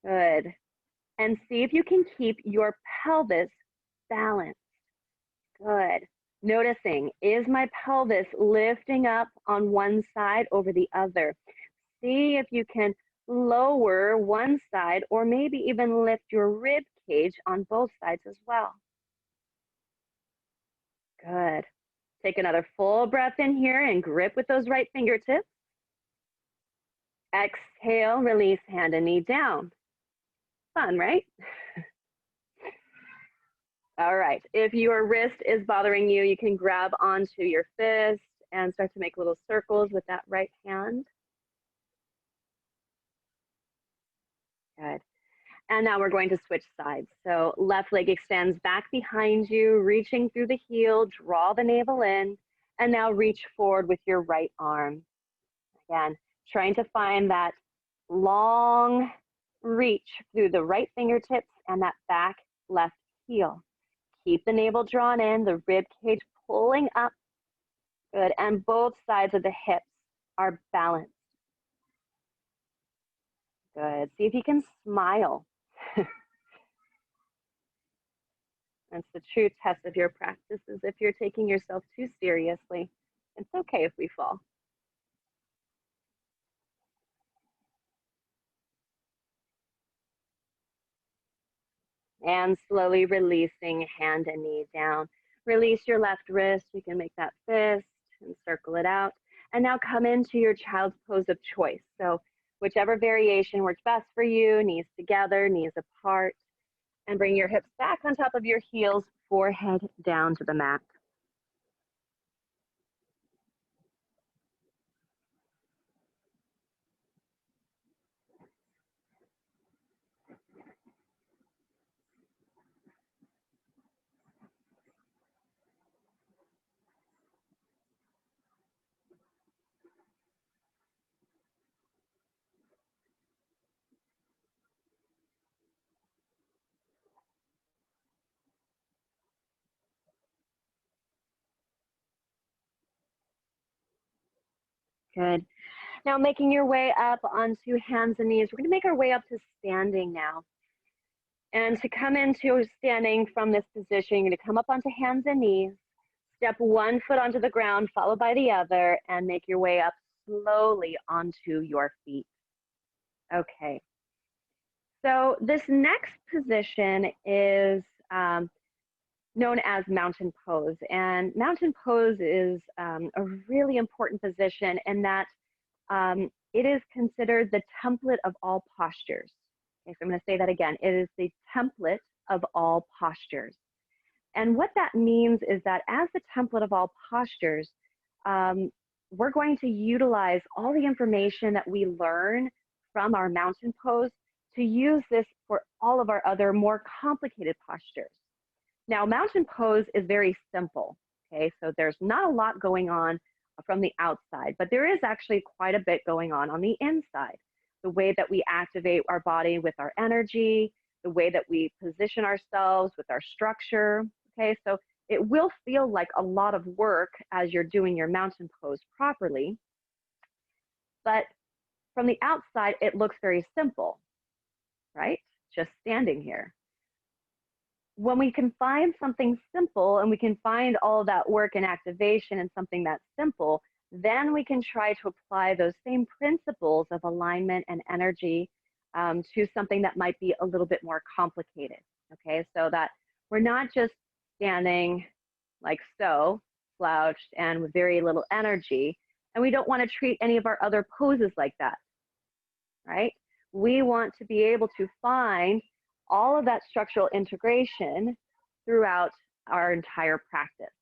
Good. And see if you can keep your pelvis balanced. Good. Noticing, is my pelvis lifting up on one side over the other? See if you can lower one side or maybe even lift your rib cage on both sides as well. Good. Take another full breath in here and grip with those right fingertips. Exhale, release hand and knee down. Fun, right? All right, if your wrist is bothering you, you can grab onto your fist and start to make little circles with that right hand. Good. And now we're going to switch sides. So left leg extends back behind you, reaching through the heel, draw the navel in, and now reach forward with your right arm. Again, trying to find that long reach through the right fingertips and that back left heel. Keep the navel drawn in, the rib cage pulling up. Good, and both sides of the hips are balanced. Good, see if you can smile. That's the true test of your practice, is if you're taking yourself too seriously. It's okay if we fall. And slowly releasing hand and knee down. Release your left wrist. You can make that fist and circle it out. And now come into your child's pose of choice. So whichever variation works best for you, knees together, knees apart. And bring your hips back on top of your heels, forehead down to the mat. Good. Now making your way up onto hands and knees. We're going to make our way up to standing now. And to come into standing from this position, you're going to come up onto hands and knees, step one foot onto the ground, followed by the other, and make your way up slowly onto your feet. Okay. So this next position is known as mountain pose. And mountain pose is a really important position in that it is considered the template of all postures. Okay, so I'm going to say that again. It is the template of all postures. And what that means is that as the template of all postures, we're going to utilize all the information that we learn from our mountain pose to use this for all of our other more complicated postures. Now, mountain pose is very simple, okay? So there's not a lot going on from the outside, but there is actually quite a bit going on the inside. The way that we activate our body with our energy, the way that we position ourselves with our structure, okay? So it will feel like a lot of work as you're doing your mountain pose properly, but from the outside, it looks very simple, right? Just standing here. When we can find something simple and we can find all of that work and activation in something that's simple, then we can try to apply those same principles of alignment and energy to something that might be a little bit more complicated, okay? So that we're not just standing like so, slouched and with very little energy, and we don't want to treat any of our other poses like that, right? We want to be able to find all of that structural integration throughout our entire practice.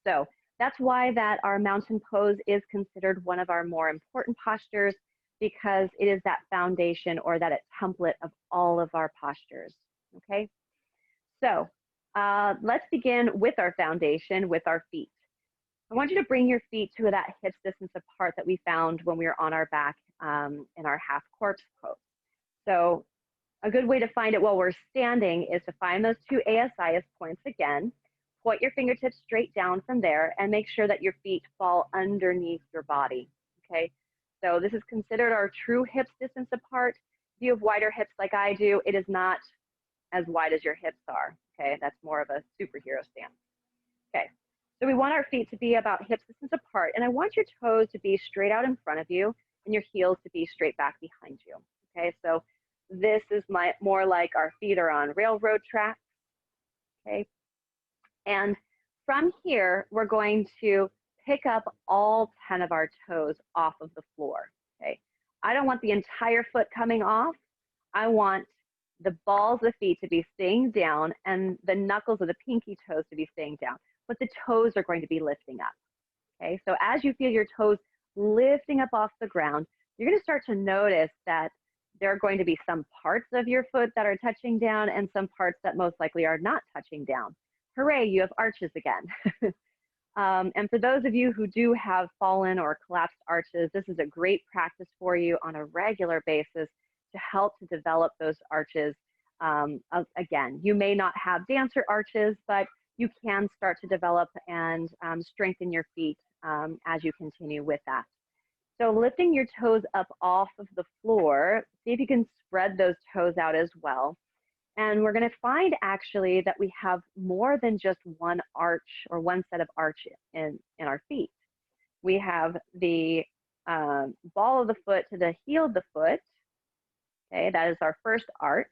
So that's why that our mountain pose is considered one of our more important postures, because it is that foundation or that template of all of our postures, okay? So let's begin with our foundation, with our feet. I want you to bring your feet to that hips distance apart that we found when we were on our back in our half corpse pose. So a good way to find it while we're standing is to find those two ASIS points again, point your fingertips straight down from there, and make sure that your feet fall underneath your body, okay? So this is considered our true hips distance apart. If you have wider hips like I do, it is not as wide as your hips are, okay? That's more of a superhero stance. Okay, so we want our feet to be about hips distance apart, and I want your toes to be straight out in front of you and your heels to be straight back behind you, okay? So this is more like our feet are on railroad tracks, okay? And from here, we're going to pick up all 10 of our toes off of the floor, okay? I don't want the entire foot coming off. I want the balls of the feet to be staying down and the knuckles of the pinky toes to be staying down, but the toes are going to be lifting up, okay? So as you feel your toes lifting up off the ground, you're going to start to notice that there are going to be some parts of your foot that are touching down and some parts that most likely are not touching down. Hooray, you have arches again. And for those of you who do have fallen or collapsed arches, this is a great practice for you on a regular basis to help to develop those arches. Again, you may not have dancer arches, but you can start to develop and strengthen your feet as you continue with that. So lifting your toes up off of the floor, see if you can spread those toes out as well. And we're going to find actually that we have more than just one arch or one set of arch in our feet. We have the ball of the foot to the heel of the foot. Okay, that is our first arch.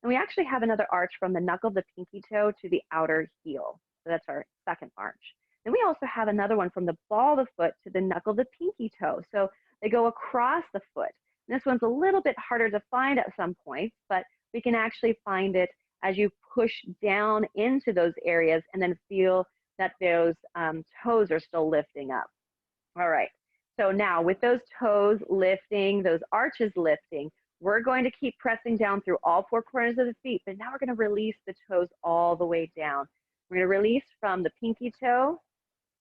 And we actually have another arch from the knuckle of the pinky toe to the outer heel. So that's our second arch. And we also have another one from the ball of the foot to the knuckle of the pinky toe. So they go across the foot. And this one's a little bit harder to find at some points, but we can actually find it as you push down into those areas and then feel that those toes are still lifting up. All right, so now with those toes lifting, those arches lifting, we're going to keep pressing down through all four corners of the feet, but now we're going to release the toes all the way down. We're going to release from the pinky toe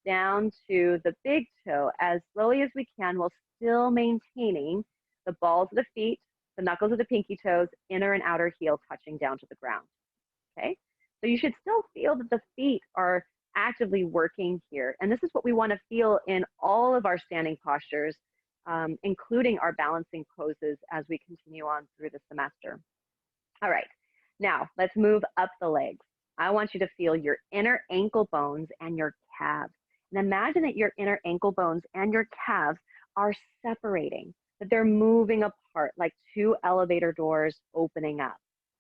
down to the big toe as slowly as we can while still maintaining the balls of the feet, the knuckles of the pinky toes, inner and outer heel touching down to the ground, okay? So you should still feel that the feet are actively working here. And this is what we want to feel in all of our standing postures, including our balancing poses as we continue on through the semester. All right, now let's move up the legs. I want you to feel your inner ankle bones and your calves. And imagine that your inner ankle bones and your calves are separating, that they're moving apart like two elevator doors opening up,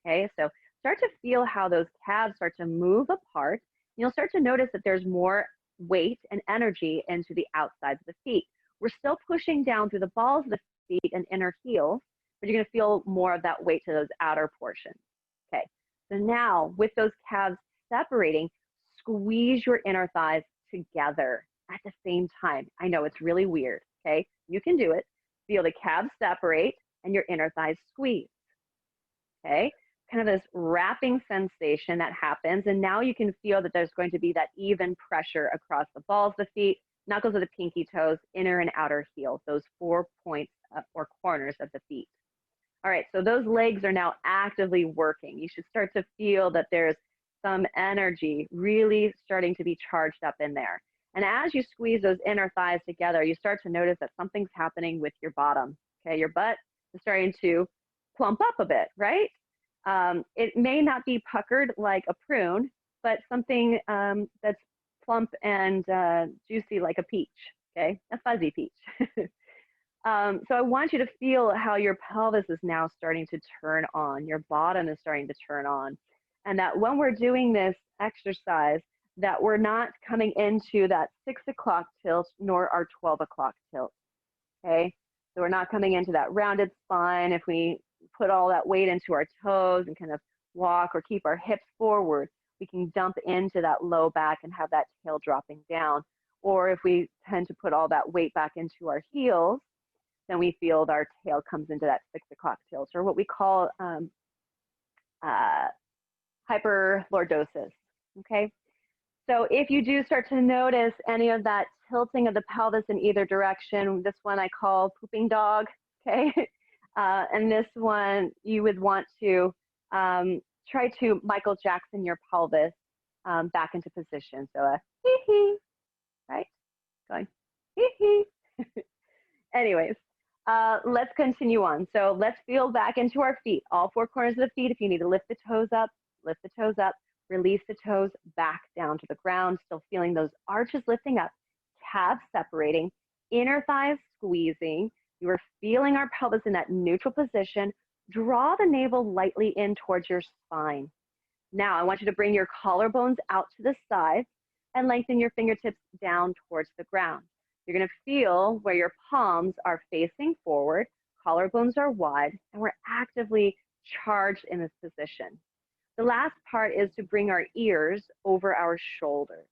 okay? So start to feel how those calves start to move apart. You'll start to notice that there's more weight and energy into the outsides of the feet, We're still pushing down through the balls of the feet and inner heels, but you're going to feel more of that weight to those outer portions. Okay, so now with those calves separating, squeeze your inner thighs together at the same time. I know it's really weird, okay? You can do it. Feel the calves separate and your inner thighs squeeze, okay? Kind of this wrapping sensation that happens, and now you can feel that there's going to be that even pressure across the balls of the feet, knuckles of the pinky toes, inner and outer heels, those 4 points or corners of the feet. All right, so those legs are now actively working. You should start to feel that there's some energy really starting to be charged up in there. And as you squeeze those inner thighs together, you start to notice that something's happening with your bottom. Okay, your butt is starting to plump up a bit, right? It may not be puckered like a prune, but something that's plump and juicy like a peach, okay? A fuzzy peach. So I want you to feel how your pelvis is now starting to turn on, your bottom is starting to turn on, and that when we're doing this exercise, that we're not coming into that 6 o'clock tilt nor our 12 o'clock tilt, okay? So we're not coming into that rounded spine. If we put all that weight into our toes and kind of walk or keep our hips forward, we can dump into that low back and have that tail dropping down. Or if we tend to put all that weight back into our heels, then we feel that our tail comes into that 6 o'clock tilt, or what we call hyperlordosis, okay? So if you do start to notice any of that tilting of the pelvis in either direction, this one I call pooping dog, okay? And this one you would want to try to Michael Jackson your pelvis back into position. So a hee-hee, right? Going hee-hee. Anyways, let's continue on. So let's feel back into our feet, all 4 corners of the feet. If you need to lift the toes up, lift the toes up, release the toes back down to the ground, still feeling those arches lifting up, calves separating, inner thighs squeezing. You are feeling our pelvis in that neutral position. Draw the navel lightly in towards your spine. Now I want you to bring your collarbones out to the side and lengthen your fingertips down towards the ground. You're going to feel where your palms are facing forward, collarbones are wide, and we're actively charged in this position. The last part is to bring our ears over our shoulders.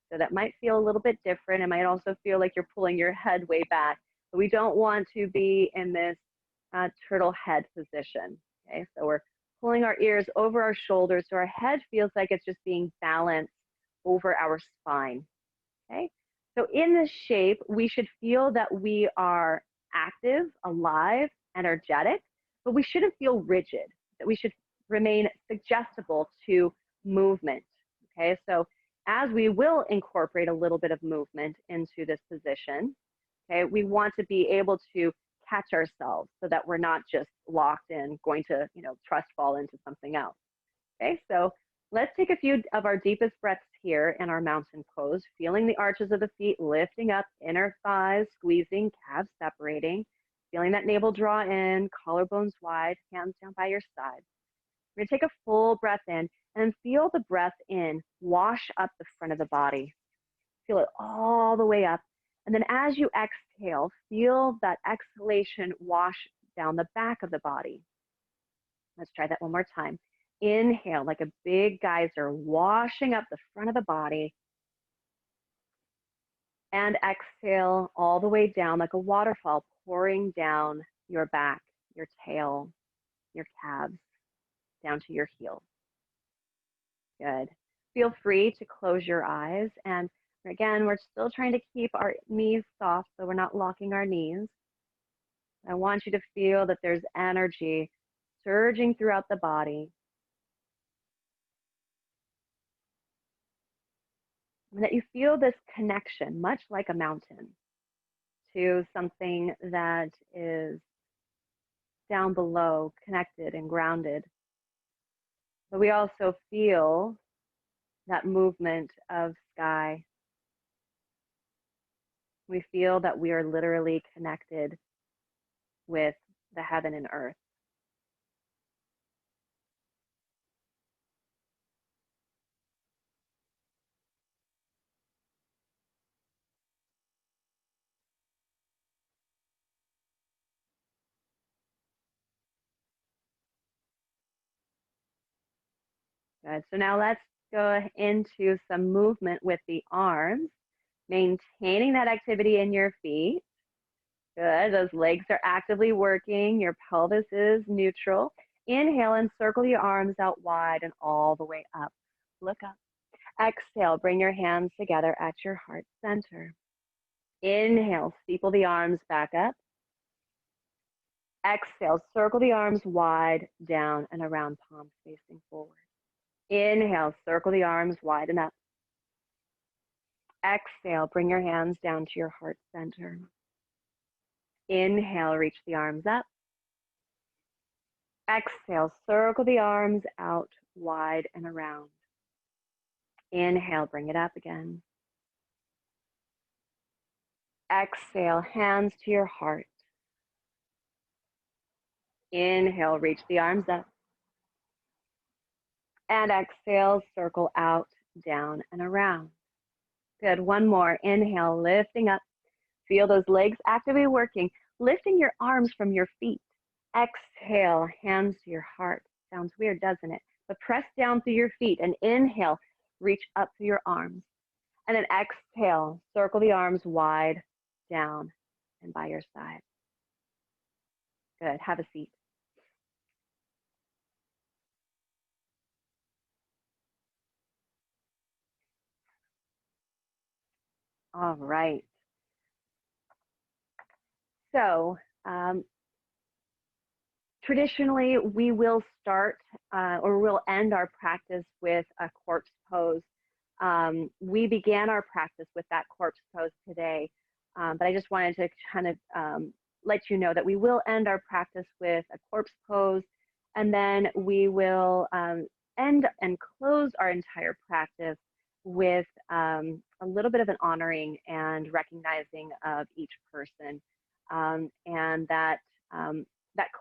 So that might feel a little bit different. It might also feel like you're pulling your head way back. But we don't want to be in this turtle head position. Okay, so we're pulling our ears over our shoulders so our head feels like it's just being balanced over our spine. Okay, so in this shape, we should feel that we are active, alive, energetic, but we shouldn't feel rigid, that we should remain suggestible to movement. Okay, so as we will incorporate a little bit of movement into this position, okay, we want to be able to catch ourselves so that we're not just locked in, going to, trust fall into something else. Okay, so let's take a few of our deepest breaths here in our mountain pose, feeling the arches of the feet lifting up, inner thighs squeezing, calves separating, feeling that navel draw in, collarbones wide, hands down by your side. We're going to take a full breath in and feel the breath in wash up the front of the body. Feel it all the way up. And then as you exhale, feel that exhalation wash down the back of the body. Let's try that one more time. Inhale like a big geyser, washing up the front of the body. And exhale all the way down like a waterfall, pouring down your back, your tail, your calves, down to your heels. Good. Feel free to close your eyes. And again, we're still trying to keep our knees soft so we're not locking our knees. I want you to feel that there's energy surging throughout the body. And that you feel this connection, much like a mountain, to something that is down below, connected and grounded. But we also feel that movement of sky. We feel that we are literally connected with the heaven and earth. Good. So now let's go into some movement with the arms, maintaining that activity in your feet. Good. Those legs are actively working. Your pelvis is neutral. Inhale and circle your arms out wide and all the way up. Look up. Exhale, bring your hands together at your heart center. Inhale, steeple the arms back up. Exhale, circle the arms wide, down and around, palms facing forward. Inhale, circle the arms wide and up. Exhale, bring your hands down to your heart center. Inhale, reach the arms up. Exhale, circle the arms out wide and around. Inhale, bring it up again. Exhale, hands to your heart. Inhale, reach the arms up. And exhale, circle out, down and around. Good, one more. Inhale, lifting up. Feel those legs actively working, lifting your arms from your feet. Exhale, hands to your heart. Sounds weird, doesn't it? But press down through your feet and inhale, reach up through your arms. And then exhale, circle the arms wide, down and by your side. Good, have a seat. All right. So traditionally, we will start or we'll end our practice with a corpse pose. We began our practice with that corpse pose today, but I just wanted to kind of let you know that we will end our practice with a corpse pose, and then we will end and close our entire practice with a little bit of an honoring and recognizing of each person. And that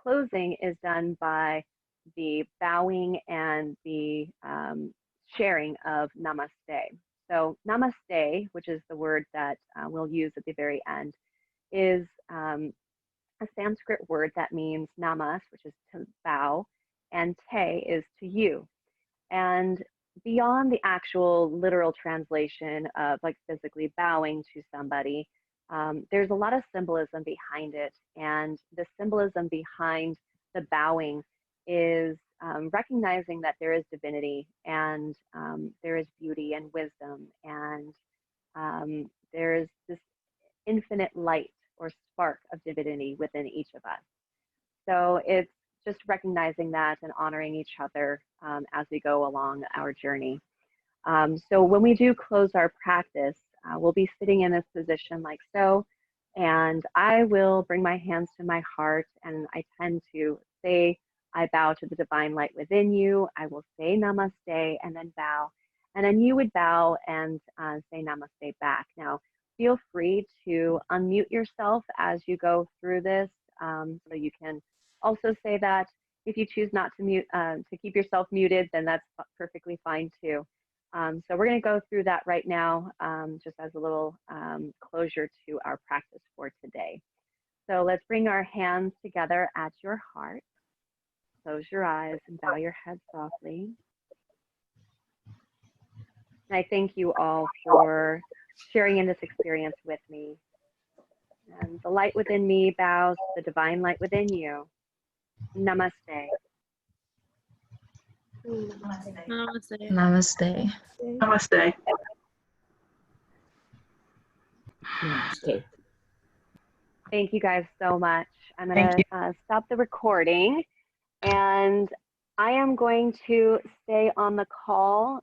closing is done by the bowing and the sharing of Namaste. So Namaste, which is the word that we'll use at the very end, is a Sanskrit word that means namas, which is to bow, and te is to you. And beyond the actual literal translation of like physically bowing to somebody, there's a lot of symbolism behind it. And the symbolism behind the bowing is recognizing that there is divinity and there is beauty and wisdom, and there is this infinite light or spark of divinity within each of us. So it's just recognizing that and honoring each other as we go along our journey. So when we do close our practice, we'll be sitting in this position like so, and I will bring my hands to my heart, and I tend to say, I bow to the divine light within you. I will say namaste and then bow, and then you would bow and say namaste back. Now, feel free to unmute yourself as you go through this, so you can also say that. If you choose not to mute, to keep yourself muted, then that's perfectly fine too. So we're going to go through that right now, just as a little closure to our practice for today. So let's bring our hands together at your heart. Close your eyes and bow your head softly. And I thank you all for sharing in this experience with me. And the light within me bows to the divine light within you. Namaste.
Namaste.
Namaste.
Namaste.
Namaste.
Thank you guys so much. I'm going to stop the recording, and I am going to stay on the call